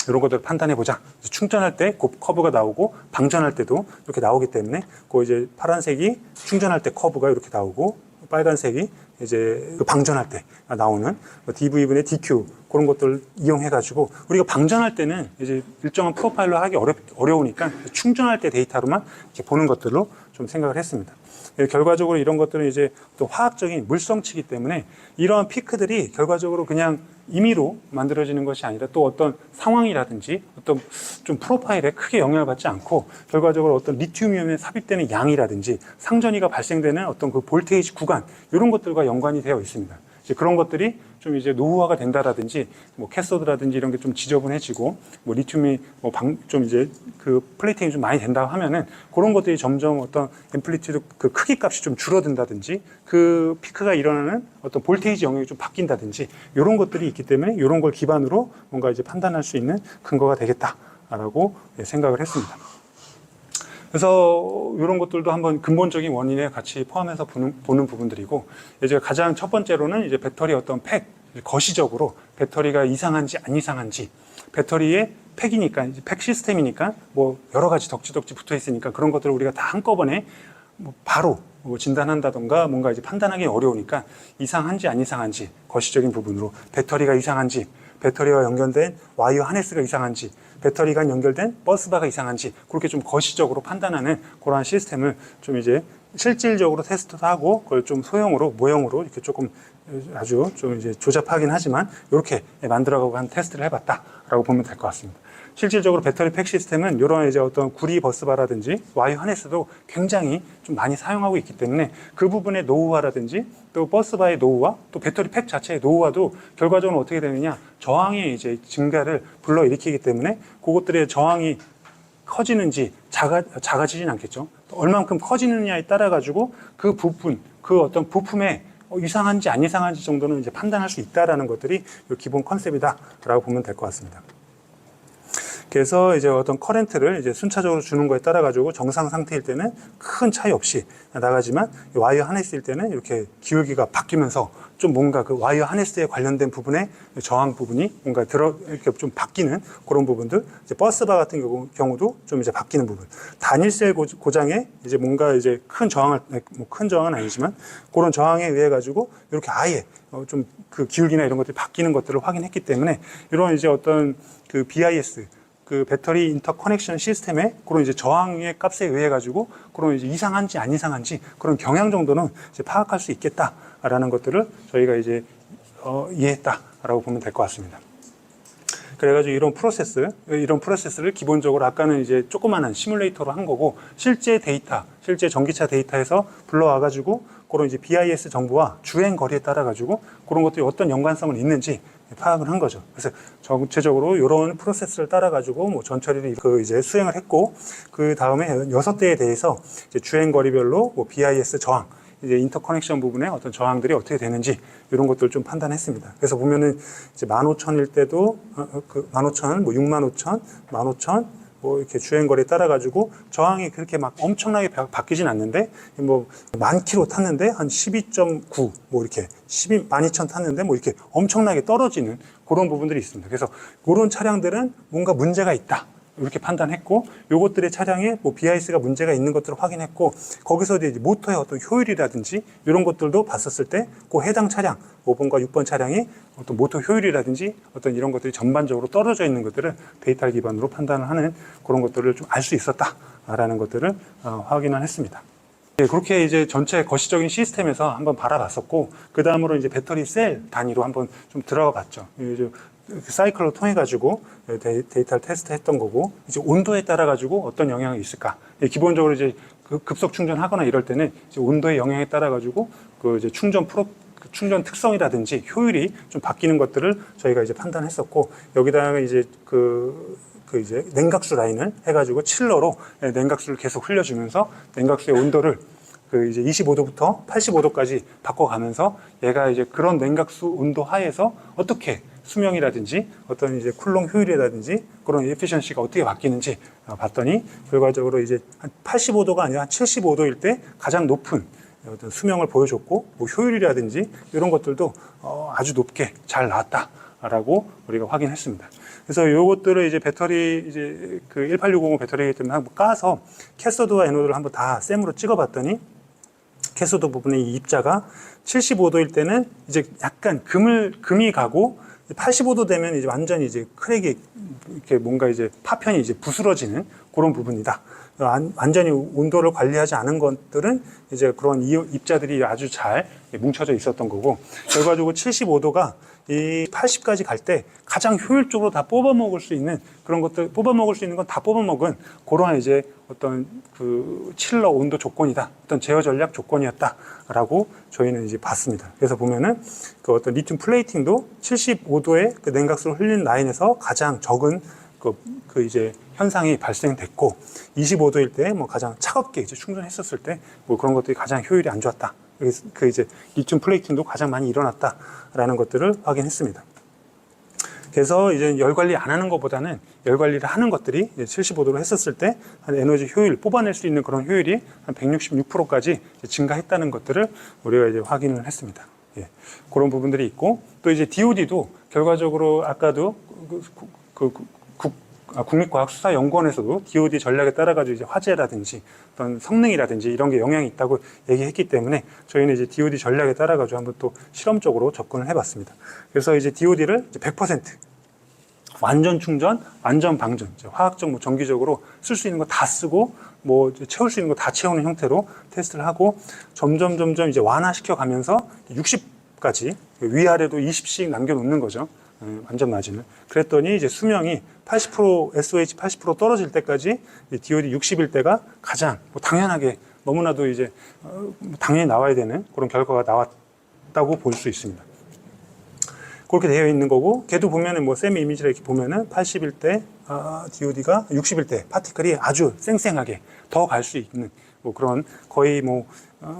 이런 것들을 판단해 보자. 충전할 때 그 커브가 나오고 방전할 때도 이렇게 나오기 때문에 그 이제 파란색이 충전할 때 커브가 이렇게 나오고 빨간색이 이제 그 방전할 때 나오는 DV분의 DQ 그런 것들을 이용해 가지고 우리가 방전할 때는 이제 일정한 프로파일로 하기 어려우니까 충전할 때 데이터로만 이렇게 보는 것들로 좀 생각을 했습니다. 결과적으로 이런 것들은 이제 또 화학적인 물성치이기 때문에 이러한 피크들이 결과적으로 그냥 임의로 만들어지는 것이 아니라 또 어떤 상황이라든지 어떤 좀 프로파일에 크게 영향을 받지 않고 결과적으로 어떤 리튬이온에 삽입되는 양이라든지 상전이가 발생되는 어떤 그 볼테이지 구간 이런 것들과 연관이 되어 있습니다. 이제 그런 것들이 좀 이제 노후화가 된다라든지 뭐 캐소드라든지 이런 게 좀 지저분해지고 뭐 리튬이 뭐 좀 이제 그 플레이팅이 좀 많이 된다고 하면은 그런 것들이 점점 어떤 앰플리튜드 그 크기 값이 좀 줄어든다든지 그 피크가 일어나는 어떤 볼테이지 영역이 좀 바뀐다든지 이런 것들이 있기 때문에 이런 걸 기반으로 뭔가 이제 판단할 수 있는 근거가 되겠다라고 생각을 했습니다. 그래서 이런 것들도 한번 근본적인 원인에 같이 포함해서 보는 부분들이고, 이제 가장 첫 번째로는 이제 배터리 어떤 팩, 거시적으로 배터리가 이상한지 안 이상한지, 배터리의 팩이니까, 이제 팩 시스템이니까 뭐 여러 가지 덕지덕지 붙어 있으니까 그런 것들을 우리가 다 한꺼번에 뭐 바로 뭐 진단한다던가 뭔가 이제 판단하기 어려우니까 이상한지 안 이상한지 거시적인 부분으로 배터리가 이상한지, 배터리와 연결된 와이어 하네스가 이상한지, 배터리가 연결된 버스바가 이상한지 그렇게 좀 거시적으로 판단하는 그러한 시스템을 좀 이제 실질적으로 테스트도 하고 그걸 좀 소형으로 모형으로 이렇게 조금 아주 좀 이제 조잡하긴 하지만 이렇게 만들어가고 한 테스트를 해봤다라고 보면 될 것 같습니다. 실질적으로 배터리 팩 시스템은 이런 이제 어떤 구리 버스바라든지 와이어 하네스도 굉장히 좀 많이 사용하고 있기 때문에 그 부분의 노후화라든지 또 버스바의 노후화, 또 배터리 팩 자체의 노후화도 결과적으로 어떻게 되느냐, 저항의 이제 증가를 불러일으키기 때문에 그것들의 저항이 커지는지 작아지진 않겠죠. 얼만큼 커지느냐에 따라 가지고 그 부분, 그 어떤 부품에 이상한지 안 이상한지 정도는 이제 판단할 수 있다라는 것들이 기본 컨셉이다라고 보면 될 것 같습니다. 그래서 이제 어떤 커렌트를 이제 순차적으로 주는 거에 따라 가지고 정상 상태일 때는 큰 차이 없이 나가지만 와이어 하네스일 때는 이렇게 기울기가 바뀌면서 좀 뭔가 그 와이어 하네스에 관련된 부분의 저항 부분이 뭔가 이렇게 좀 바뀌는 그런 부분들, 이제 버스바 같은 경우도 좀 이제 바뀌는 부분, 단일셀 고장에 이제 뭔가 이제 큰 저항을, 뭐 큰 저항은 아니지만 그런 저항에 의해 가지고 이렇게 아예 좀 그 기울기나 이런 것들이 바뀌는 것들을 확인했기 때문에 이런 이제 어떤 그 BIS 그 배터리 인터 커넥션 시스템의 그런 이제 저항의 값에 의해 가지고 그런 이제 이상한지 안 이상한지 그런 경향 정도는 이제 파악할 수 있겠다라는 것들을 저희가 이제 이해했다라고 보면 될 것 같습니다. 그래가지고 이런 프로세스를 기본적으로 아까는 이제 조그마한 시뮬레이터로 한 거고 실제 데이터, 실제 전기차 데이터에서 불러와가지고 그런 이제 BIS 정보와 주행 거리에 따라가지고 그런 것들이 어떤 연관성을 있는지 파악을 한 거죠. 그래서 전체적으로 이런 프로세스를 따라가지고 뭐 전처리를 이제 수행을 했고, 그 다음에 6대에 대해서 이제 주행 거리별로 뭐 BIS 저항, 이제 인터커넥션 부분에 어떤 저항들이 어떻게 되는지 이런 것들을 좀 판단했습니다. 그래서 보면은 이제 15,000일 때도 그 15,000, 뭐 65,000, 15,000 뭐 이렇게 주행 거리에 따라 가지고 저항이 그렇게 막 엄청나게 바뀌진 않는데 뭐 10,000km 탔는데 한 12.9 뭐 이렇게 12,000 탔는데 뭐 이렇게 엄청나게 떨어지는 그런 부분들이 있습니다. 그래서 그런 차량들은 뭔가 문제가 있다, 이렇게 판단했고, 요것들의 차량에 뭐 BIS가 문제가 있는 것들을 확인했고, 거기서 이제 모터의 어떤 효율이라든지 이런 것들도 봤었을 때 그 해당 차량 5번과 6번 차량이 어떤 모터 효율이라든지 어떤 이런 것들이 전반적으로 떨어져 있는 것들을 데이터를 기반으로 판단을 하는 그런 것들을 좀 알 수 있었다라는 것들을 확인을 했습니다. 네, 그렇게 이제 전체 거시적인 시스템에서 한번 바라봤었고, 그 다음으로 이제 배터리 셀 단위로 한번 좀 들어가 봤죠. 사이클로 통해 가지고 데이터를 테스트했던 거고, 이제 온도에 따라 가지고 어떤 영향이 있을까? 기본적으로 이제 급속 충전하거나 이럴 때는 이제 온도의 영향에 따라 가지고 그 이제 충전 특성이라든지 효율이 좀 바뀌는 것들을 저희가 이제 판단했었고, 여기다가 이제 이제 냉각수 라인을 해가지고 칠러로 냉각수를 계속 흘려주면서 냉각수의 온도를 그 이제 25도부터 85도까지 바꿔가면서 얘가 이제 그런 냉각수 온도 하에서 어떻게 수명이라든지 어떤 이제 쿨링 효율이라든지 그런 에피션시가 어떻게 바뀌는지 봤더니 결과적으로 이제 한 85도가 아니라 한 75도일 때 가장 높은 어떤 수명을 보여줬고 뭐 효율이라든지 이런 것들도 아주 높게 잘 나왔다라고 우리가 확인했습니다. 그래서 요것들을 이제 배터리 이제 그 18650 배터리이기 때문에 한번 까서 캐소드와 에노드를 한번 다 셈으로 찍어봤더니 캐소드 부분의 이 입자가 75도일 때는 이제 약간 금이 가고 85도 되면 이제 완전히 이제 크랙이 이렇게 뭔가 이제 파편이 이제 부스러지는 그런 부분이다. 완전히 온도를 관리하지 않은 것들은 이제 그런 입자들이 아주 잘 뭉쳐져 있었던 거고, 결과적으로 75도가 이 80까지 갈 때 가장 효율적으로 다 뽑아 먹을 수 있는 그런 것들, 뽑아 먹을 수 있는 건 다 뽑아 먹은 그런 이제 어떤 그 칠러 온도 조건이다, 어떤 제어 전략 조건이었다라고 저희는 이제 봤습니다. 그래서 보면은 그 어떤 리튬 플레이팅도 75도의 그 냉각수를 흘리는 라인에서 가장 적은 그 이제 현상이 발생됐고, 25도일 때 뭐 가장 차갑게 이제 충전했었을 때 뭐 그런 것들이 가장 효율이 안 좋았다. 그 이제 리튬 플레이팅도 가장 많이 일어났다라는 것들을 확인했습니다. 그래서 이제 열 관리 안 하는 것보다는 열 관리를 하는 것들이 75도로 했었을 때 한 에너지 효율, 뽑아낼 수 있는 그런 효율이 한 166%까지 증가했다는 것들을 우리가 이제 확인을 했습니다. 예. 그런 부분들이 있고, 또 이제 DOD도 결과적으로 아까도 국립과학수사연구원에서도 DOD 전략에 따라 가지고 이제 화재라든지 어떤 성능이라든지 이런 게 영향이 있다고 얘기했기 때문에 저희는 이제 DOD 전략에 따라 가지고 한번 또 실험적으로 접근을 해봤습니다. 그래서 이제 DOD를 100% 완전 충전, 완전 방전, 화학적, 뭐 정기적으로 쓸 수 있는 거 다 쓰고 뭐 채울 수 있는 거 다 채우는 형태로 테스트를 하고 점점 이제 완화시켜 가면서 60까지 위아래도 20씩 남겨놓는 거죠. 완전 마진을. 그랬더니 이제 수명이 80% SOH 80% 떨어질 때까지 DOD 60일 때가 가장 뭐 당연하게 너무나도 이제 당연히 나와야 되는 그런 결과가 나왔다고 볼 수 있습니다. 그렇게 되어 있는 거고, 걔도 보면은 뭐 세미 이미지를 이렇게 보면은 80일 때 DOD가 60일 때 파티클이 아주 쌩쌩하게 더 갈 수 있는 뭐 그런 거의 뭐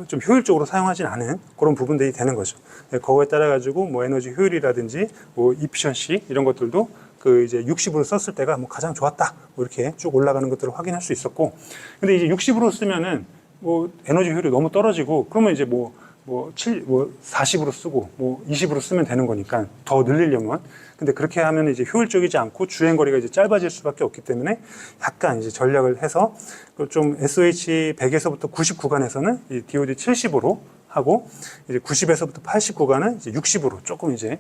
좀 효율적으로 사용하진 않은 그런 부분들이 되는 거죠. 그거에 따라 가지고 뭐 에너지 효율이라든지 뭐 이피션시 이런 것들도 그 이제 60으로 썼을 때가 뭐 가장 좋았다, 뭐 이렇게 쭉 올라가는 것들을 확인할 수 있었고, 근데 이제 60으로 쓰면은 뭐 에너지 효율이 너무 떨어지고, 그러면 이제 뭐 40으로 쓰고 뭐 20으로 쓰면 되는 거니까 더 늘리려면. 근데 그렇게 하면 이제 효율적이지 않고 주행거리가 이제 짧아질 수밖에 없기 때문에 약간 이제 전략을 해서 좀 SOH 100에서부터 90 구간에서는 이 DOD 70으로 하고, 이제 90에서부터 80 구간은 이제 60으로 조금 이제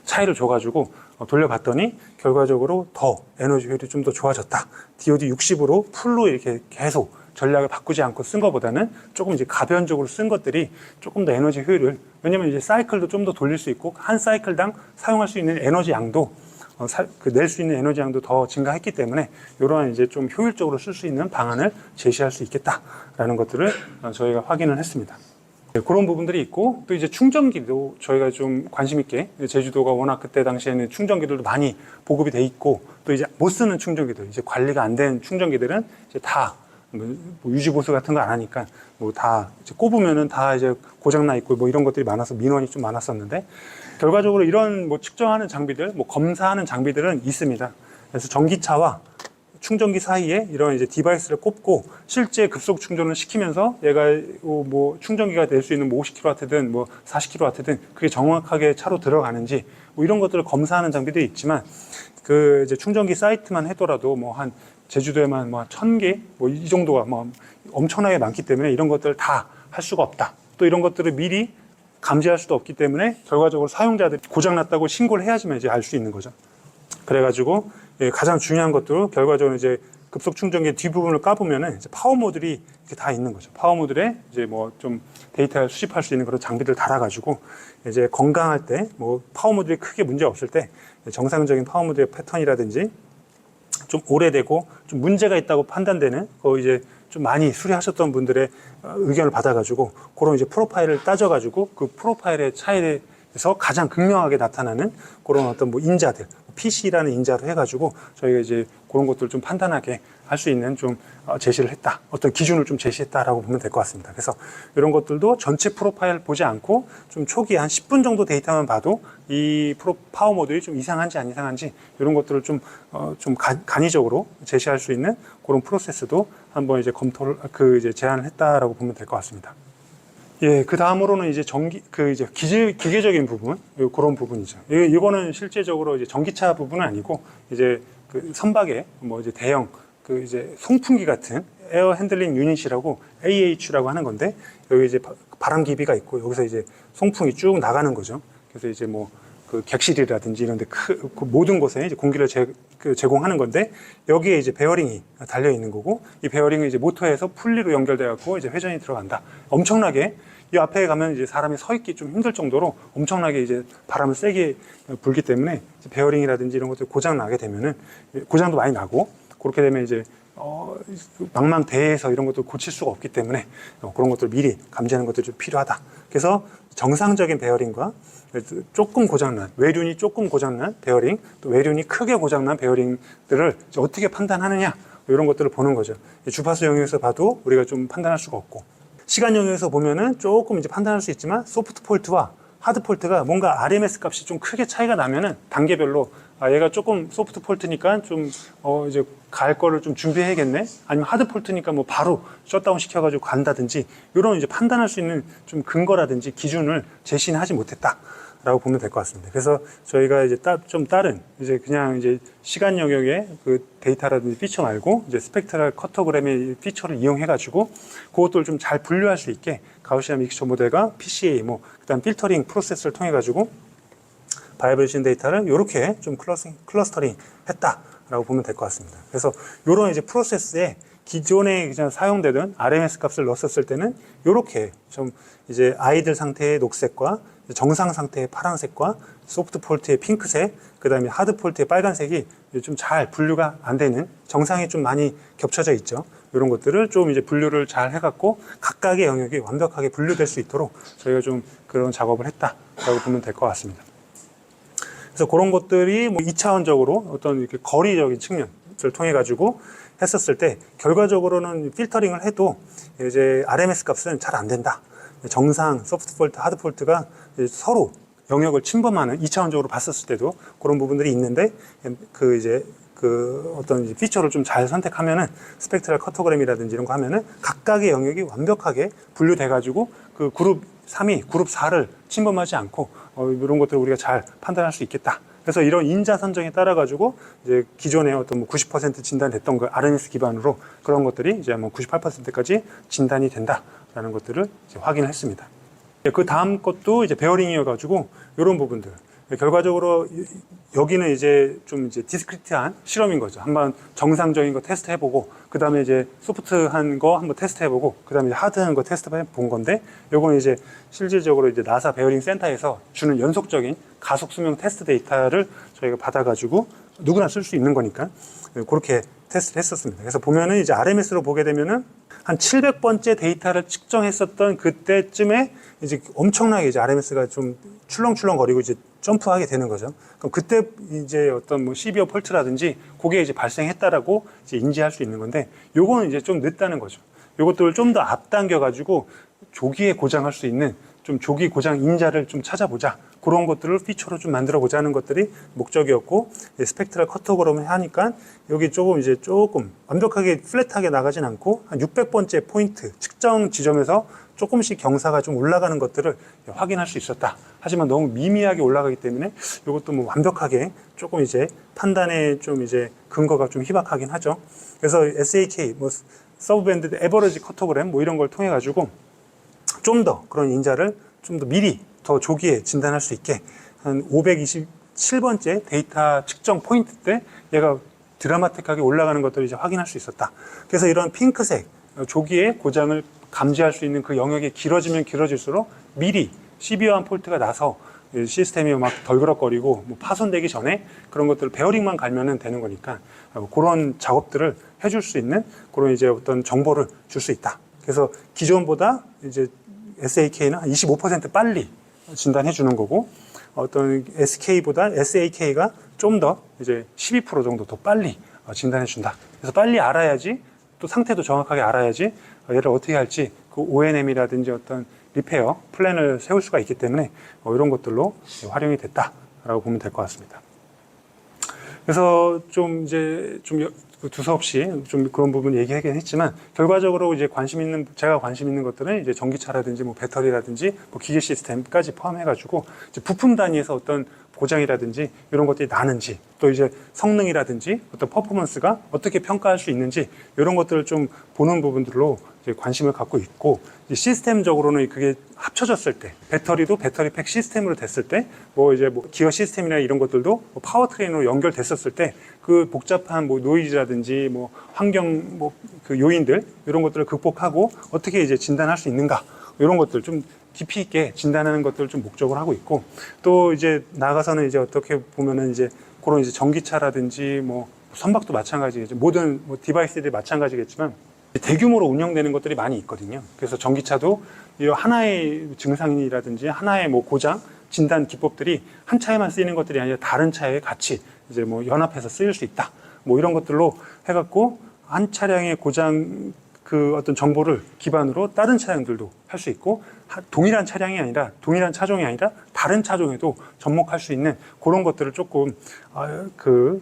차이를 줘가지고 돌려봤더니 결과적으로 더 에너지 효율이 좀 더 좋아졌다. DOD 60으로 풀로 이렇게 계속 전략을 바꾸지 않고 쓴 것보다는 조금 이제 가변적으로 쓴 것들이 조금 더 에너지 효율을, 왜냐면 이제 사이클도 좀 더 돌릴 수 있고 한 사이클당 사용할 수 있는 에너지 양도 낼 수 있는 에너지 양도 더 증가했기 때문에 이러한 이제 좀 효율적으로 쓸 수 있는 방안을 제시할 수 있겠다라는 것들을 저희가 확인을 했습니다. 그런 부분들이 있고, 또 이제 충전기도 저희가 좀 관심 있게, 제주도가 워낙 그때 당시에는 충전기들도 많이 보급이 돼 있고, 또 이제 못 쓰는 충전기들, 이제 관리가 안 된 충전기들은 이제 다 뭐 유지 보수 같은 거 안 하니까 뭐 다 이제 꼽으면은 다 이제 고장 나 있고 뭐 이런 것들이 많아서 민원이 좀 많았었는데, 결과적으로 이런 뭐 측정하는 장비들, 뭐 검사하는 장비들은 있습니다. 그래서 전기차와 충전기 사이에 이런 이제 디바이스를 꼽고 실제 급속 충전을 시키면서 얘가 뭐 충전기가 될 수 있는 뭐 50kW든 뭐 40kW든 그게 정확하게 차로 들어가는지 뭐 이런 것들을 검사하는 장비들이 있지만, 그 이제 충전기 사이트만 해더라도 뭐 한 제주도에만 뭐 1000개 뭐 이 정도가 뭐 엄청나게 많기 때문에 이런 것들을 다 할 수가 없다. 또 이런 것들을 미리 감지할 수도 없기 때문에 결과적으로 사용자들이 고장났다고 신고를 해야지만 이제 알 수 있는 거죠. 그래가지고 가장 중요한 것도 결과적으로 이제 급속 충전기 뒷부분을 까보면은 이제 파워 모듈이 이렇게 다 있는 거죠. 파워 모듈에 이제 뭐 좀 데이터를 수집할 수 있는 그런 장비들 달아가지고 이제 건강할 때 뭐 파워 모듈이 크게 문제 없을 때 정상적인 파워 모듈의 패턴이라든지 좀 오래되고 좀 문제가 있다고 판단되는 거 이제 좀 많이 수리하셨던 분들의 의견을 받아가지고 그런 이제 프로파일을 따져가지고 그 프로파일의 차이에 그래서 가장 극명하게 나타나는 그런 어떤 뭐 인자들, PC라는 인자로 해가지고 저희가 이제 그런 것들을 좀 판단하게 할 수 있는 좀 제시를 했다. 어떤 기준을 좀 제시했다라고 보면 될 것 같습니다. 그래서 이런 것들도 전체 프로파일 보지 않고 좀 초기 한 10분 정도 데이터만 봐도 이 파워 모듈이 좀 이상한지 안 이상한지 이런 것들을 좀 간이적으로 제시할 수 있는 그런 프로세스도 한번 이제 검토를 이제 제안을 했다라고 보면 될 것 같습니다. 예, 그 다음으로는 이제 이제 기계적인 부분, 그런 부분이죠. 이거는 실제적으로 이제 전기차 부분은 아니고, 이제 그 선박에 뭐 이제 대형, 이제 송풍기 같은 에어 핸들링 유닛이라고 AH라고 하는 건데, 여기 이제 바람 기비가 있고, 여기서 이제 송풍이 쭉 나가는 거죠. 그래서 이제 뭐, 객실이라든지 이런 데 그 모든 곳에 이제 공기를 제공하는 건데, 여기에 이제 베어링이 달려 있는 거고, 이 베어링은 이제 모터에서 풀리로 연결돼 갖고 이제 회전이 들어간다. 엄청나게 이 앞에 가면 이제 사람이 서 있기 좀 힘들 정도로 엄청나게 이제 바람을 세게 불기 때문에 베어링이라든지 이런 것들 고장 나게 되면은, 고장도 많이 나고, 그렇게 되면 이제 망망대해에서 이런 것들 고칠 수가 없기 때문에 그런 것들 미리 감지하는 것들이 좀 필요하다. 그래서 정상적인 베어링과 조금 고장난, 외륜이 조금 고장난 베어링, 또 외륜이 크게 고장난 베어링들을 어떻게 판단하느냐, 이런 것들을 보는 거죠. 주파수 영역에서 봐도 우리가 좀 판단할 수가 없고, 시간 영역에서 보면은 조금 이제 판단할 수 있지만, 소프트 폴트와 하드 폴트가 뭔가 RMS 값이 좀 크게 차이가 나면은 단계별로 얘가 조금 소프트 폴트니까 좀 이제 갈 거를 좀 준비해야겠네, 아니면 하드 폴트니까 뭐 바로 셧다운 시켜가지고 간다든지, 이런 이제 판단할 수 있는 좀 근거라든지 기준을 제시는 하지 못했다라고 보면 될 것 같습니다. 그래서 저희가 이제 좀 다른 이제 그냥 이제 시간 영역의 그 데이터라든지 피처 말고 이제 스펙트럴 커터그램의 피처를 이용해가지고 그것들을 좀 잘 분류할 수 있게 가우시안 믹스처 모델과 PCA 그다음 필터링 프로세스를 통해 가지고 바이브레이션 데이터를 이렇게 좀 클러스터링 했다라고 보면 될 것 같습니다. 그래서 이런 이제 프로세스에 기존에 그냥 사용되던 RMS 값을 넣었을 때는 이렇게 좀 이제 아이들 상태의 녹색과 정상 상태의 파란색과 소프트 폴트의 핑크색, 그 다음에 하드 폴트의 빨간색이 좀 잘 분류가 안 되는, 정상이 좀 많이 겹쳐져 있죠. 이런 것들을 좀 이제 분류를 잘 해갖고 각각의 영역이 완벽하게 분류될 수 있도록 저희가 좀 그런 작업을 했다라고 보면 될 것 같습니다. 그래서 그런 것들이 뭐 2차원적으로 어떤 이렇게 거리적인 측면을 통해 가지고 했었을 때, 결과적으로는 필터링을 해도 이제 RMS 값은 잘 안 된다. 정상 소프트 폴트, 하드 폴트가 서로 영역을 침범하는, 2차원적으로 봤었을 때도 그런 부분들이 있는데, 어떤 이제 피처를 좀 잘 선택하면은, 스펙트럴 커터그램이라든지 이런 거 하면은 각각의 영역이 완벽하게 분류돼 가지고 그 그룹 3이 그룹 4를 침범하지 않고 이런 것들을 우리가 잘 판단할 수 있겠다. 그래서 이런 인자 선정에 따라 가지고 이제 기존에 어떤 뭐 90% 진단됐던 그 RNS 기반으로 그런 것들이 이제 뭐 98%까지 진단이 된다라는 것들을 이제 확인했습니다. 그 다음 것도 이제 베어링이어가지고 이런 부분들, 결과적으로 여기는 이제 좀 이제 디스크리트한 실험인 거죠. 한번 정상적인 거 테스트 해보고, 그 다음에 이제 소프트한 거 한번 테스트 해보고, 그 다음에 하드한 거 테스트 해본 건데, 요거는 이제 실질적으로 이제 나사 베어링 센터에서 주는 연속적인 가속 수명 테스트 데이터를 저희가 받아가지고 누구나 쓸 수 있는 거니까 그렇게 테스트를 했었습니다. 그래서 보면은 이제 RMS로 보게 되면은 한 700번째 데이터를 측정했었던 그때쯤에 이제 엄청나게 이제 RMS가 좀 출렁출렁거리고 이제 점프하게 되는 거죠. 그럼 그때 이제 어떤 뭐 시비어 폴트라든지 그게 이제 발생했다라고 이제 인지할 수 있는 건데, 요거는 이제 좀 늦다는 거죠. 요것들을 좀 더 앞당겨 가지고 조기에 고장할 수 있는 좀 조기 고장 인자를 좀 찾아보자, 그런 것들을 피처로 좀 만들어 보자는 것들이 목적이었고, 스펙트럴 커터그램을 하니까 여기 조금 완벽하게 플랫하게 나가진 않고 한 600번째 포인트 측정 지점에서 조금씩 경사가 좀 올라가는 것들을 확인할 수 있었다. 하지만 너무 미미하게 올라가기 때문에 이것도 뭐 완벽하게 조금 이제 판단에 좀 이제 근거가 좀 희박하긴 하죠. 그래서 SAK, 서브밴드 에버리지 커터그램 이런 걸 통해 가지고 좀 더 그런 인자를 좀 더 미리 더 조기에 진단할 수 있게 한 527번째 데이터 측정 포인트 때 얘가 드라마틱하게 올라가는 것들을 이제 확인할 수 있었다. 그래서 이런 핑크색 조기에 고장을 감지할 수 있는 그 영역이 길어지면 길어질수록 미리 시비어한 폴트가 나서 시스템이 막 덜그럭거리고 파손되기 전에 그런 것들을 베어링만 갈면은 되는 거니까 그런 작업들을 해줄 수 있는 그런 이제 어떤 정보를 줄 수 있다. 그래서 기존보다 이제 SAK는 한 25% 빨리 진단해 주는 거고, 어떤 SK보다 SAK가 좀 더 이제 12% 정도 더 빨리 진단해 준다. 그래서 빨리 알아야지 또 상태도 정확하게 알아야지 얘를 어떻게 할지 그 O&M이라든지 어떤 리페어 플랜을 세울 수가 있기 때문에 이런 것들로 활용이 됐다라고 보면 될 것 같습니다. 그래서 좀 이제 좀 두서없이 좀 그런 부분 얘기하긴 했지만 결과적으로 이제 제가 관심 있는 것들은 이제 전기차라든지 뭐 배터리라든지 뭐 기계 시스템까지 포함해가지고 이제 부품 단위에서 어떤 고장이라든지 이런 것들이 나는지 또 이제 성능이라든지 어떤 퍼포먼스가 어떻게 평가할 수 있는지 이런 것들을 좀 보는 부분들로 이제 관심을 갖고 있고 이제 시스템적으로는 그게 합쳐졌을 때 배터리도 배터리팩 시스템으로 됐을 때 뭐 이제 뭐 기어 시스템이나 이런 것들도 뭐 파워트레인으로 연결됐었을 때 그 복잡한 뭐 노이즈라든지 뭐 환경 뭐 그 요인들 이런 것들을 극복하고 어떻게 이제 진단할 수 있는가 이런 것들 좀 깊이 있게 진단하는 것들을 좀 목적으로 하고 있고 또 이제 나가서는 이제 어떻게 보면은 이제 그런 이제 전기차라든지 뭐 선박도 마찬가지겠죠. 모든 뭐 디바이스들이 마찬가지겠지만 대규모로 운영되는 것들이 많이 있거든요. 그래서 전기차도 하나의 증상이라든지 하나의 뭐 고장 진단 기법들이 한 차에만 쓰이는 것들이 아니라 다른 차에 같이 이제 뭐 연합해서 쓰일 수 있다. 뭐 이런 것들로 해갖고 한 차량의 고장 그 어떤 정보를 기반으로 다른 차량들도 할 수 있고 동일한 차량이 아니라 동일한 차종이 아니라 다른 차종에도 접목할 수 있는 그런 것들을 조금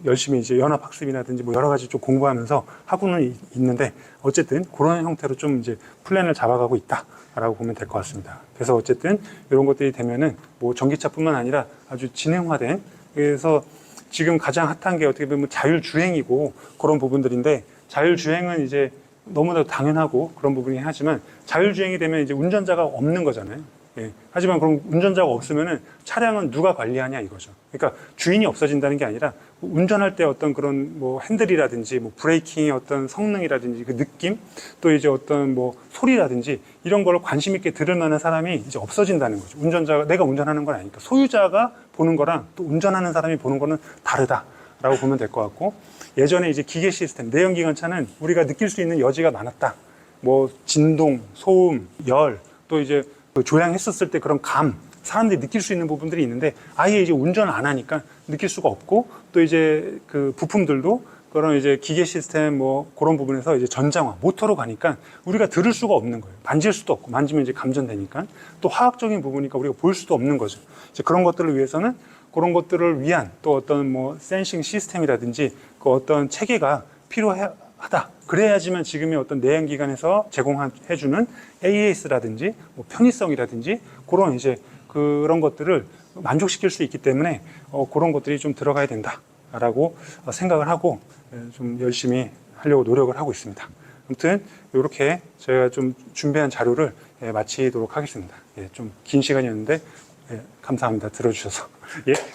열심히 이제 연합학습이라든지 뭐 여러 가지 좀 공부하면서 하고는 있는데 어쨌든 그런 형태로 좀 이제 플랜을 잡아가고 있다라고 보면 될 것 같습니다. 그래서 어쨌든 이런 것들이 되면은 뭐 전기차뿐만 아니라 아주 진행화된 그래서 지금 가장 핫한 게 어떻게 보면 자율주행이고 그런 부분들인데 자율주행은 이제 너무나도 당연하고 그런 부분이긴 하지만 자율주행이 되면 이제 운전자가 없는 거잖아요. 예. 하지만 그럼 운전자가 없으면은 차량은 누가 관리하냐 이거죠. 그러니까 주인이 없어진다는 게 아니라 운전할 때 어떤 그런 뭐 핸들이라든지 뭐 브레이킹의 어떤 성능이라든지 그 느낌 또 이제 어떤 뭐 소리라든지 이런 걸 관심 있게 들을 만한 사람이 이제 없어진다는 거죠. 운전자가 내가 운전하는 건 아니니까 소유자가 보는 거랑 또 운전하는 사람이 보는 거는 다르다라고 보면 될 것 같고 예전에 이제 기계 시스템, 내연기관차는 우리가 느낄 수 있는 여지가 많았다. 뭐 진동, 소음, 열, 또 이제 그 조향했었을 때 그런 감, 사람들이 느낄 수 있는 부분들이 있는데 아예 이제 운전 안 하니까 느낄 수가 없고 또 이제 그 부품들도 그런 이제 기계 시스템 뭐 그런 부분에서 이제 전장화, 모터로 가니까 우리가 들을 수가 없는 거예요. 만질 수도 없고 만지면 이제 감전되니까 또 화학적인 부분이니까 우리가 볼 수도 없는 거죠. 이제 그런 것들을 위해서는 그런 것들을 위한 또 어떤 뭐 센싱 시스템이라든지 그 어떤 체계가 필요하다. 그래야지만 지금의 어떤 내연기관에서 제공해주는 AAS라든지 뭐 편의성이라든지 그런 이제 그런 것들을 만족시킬 수 있기 때문에 그런 것들이 좀 들어가야 된다라고 생각을 하고 좀 열심히 하려고 노력을 하고 있습니다. 아무튼 이렇게 저희가 좀 준비한 자료를 마치도록 하겠습니다. 좀 긴 시간이었는데 감사합니다. 들어주셔서. 예.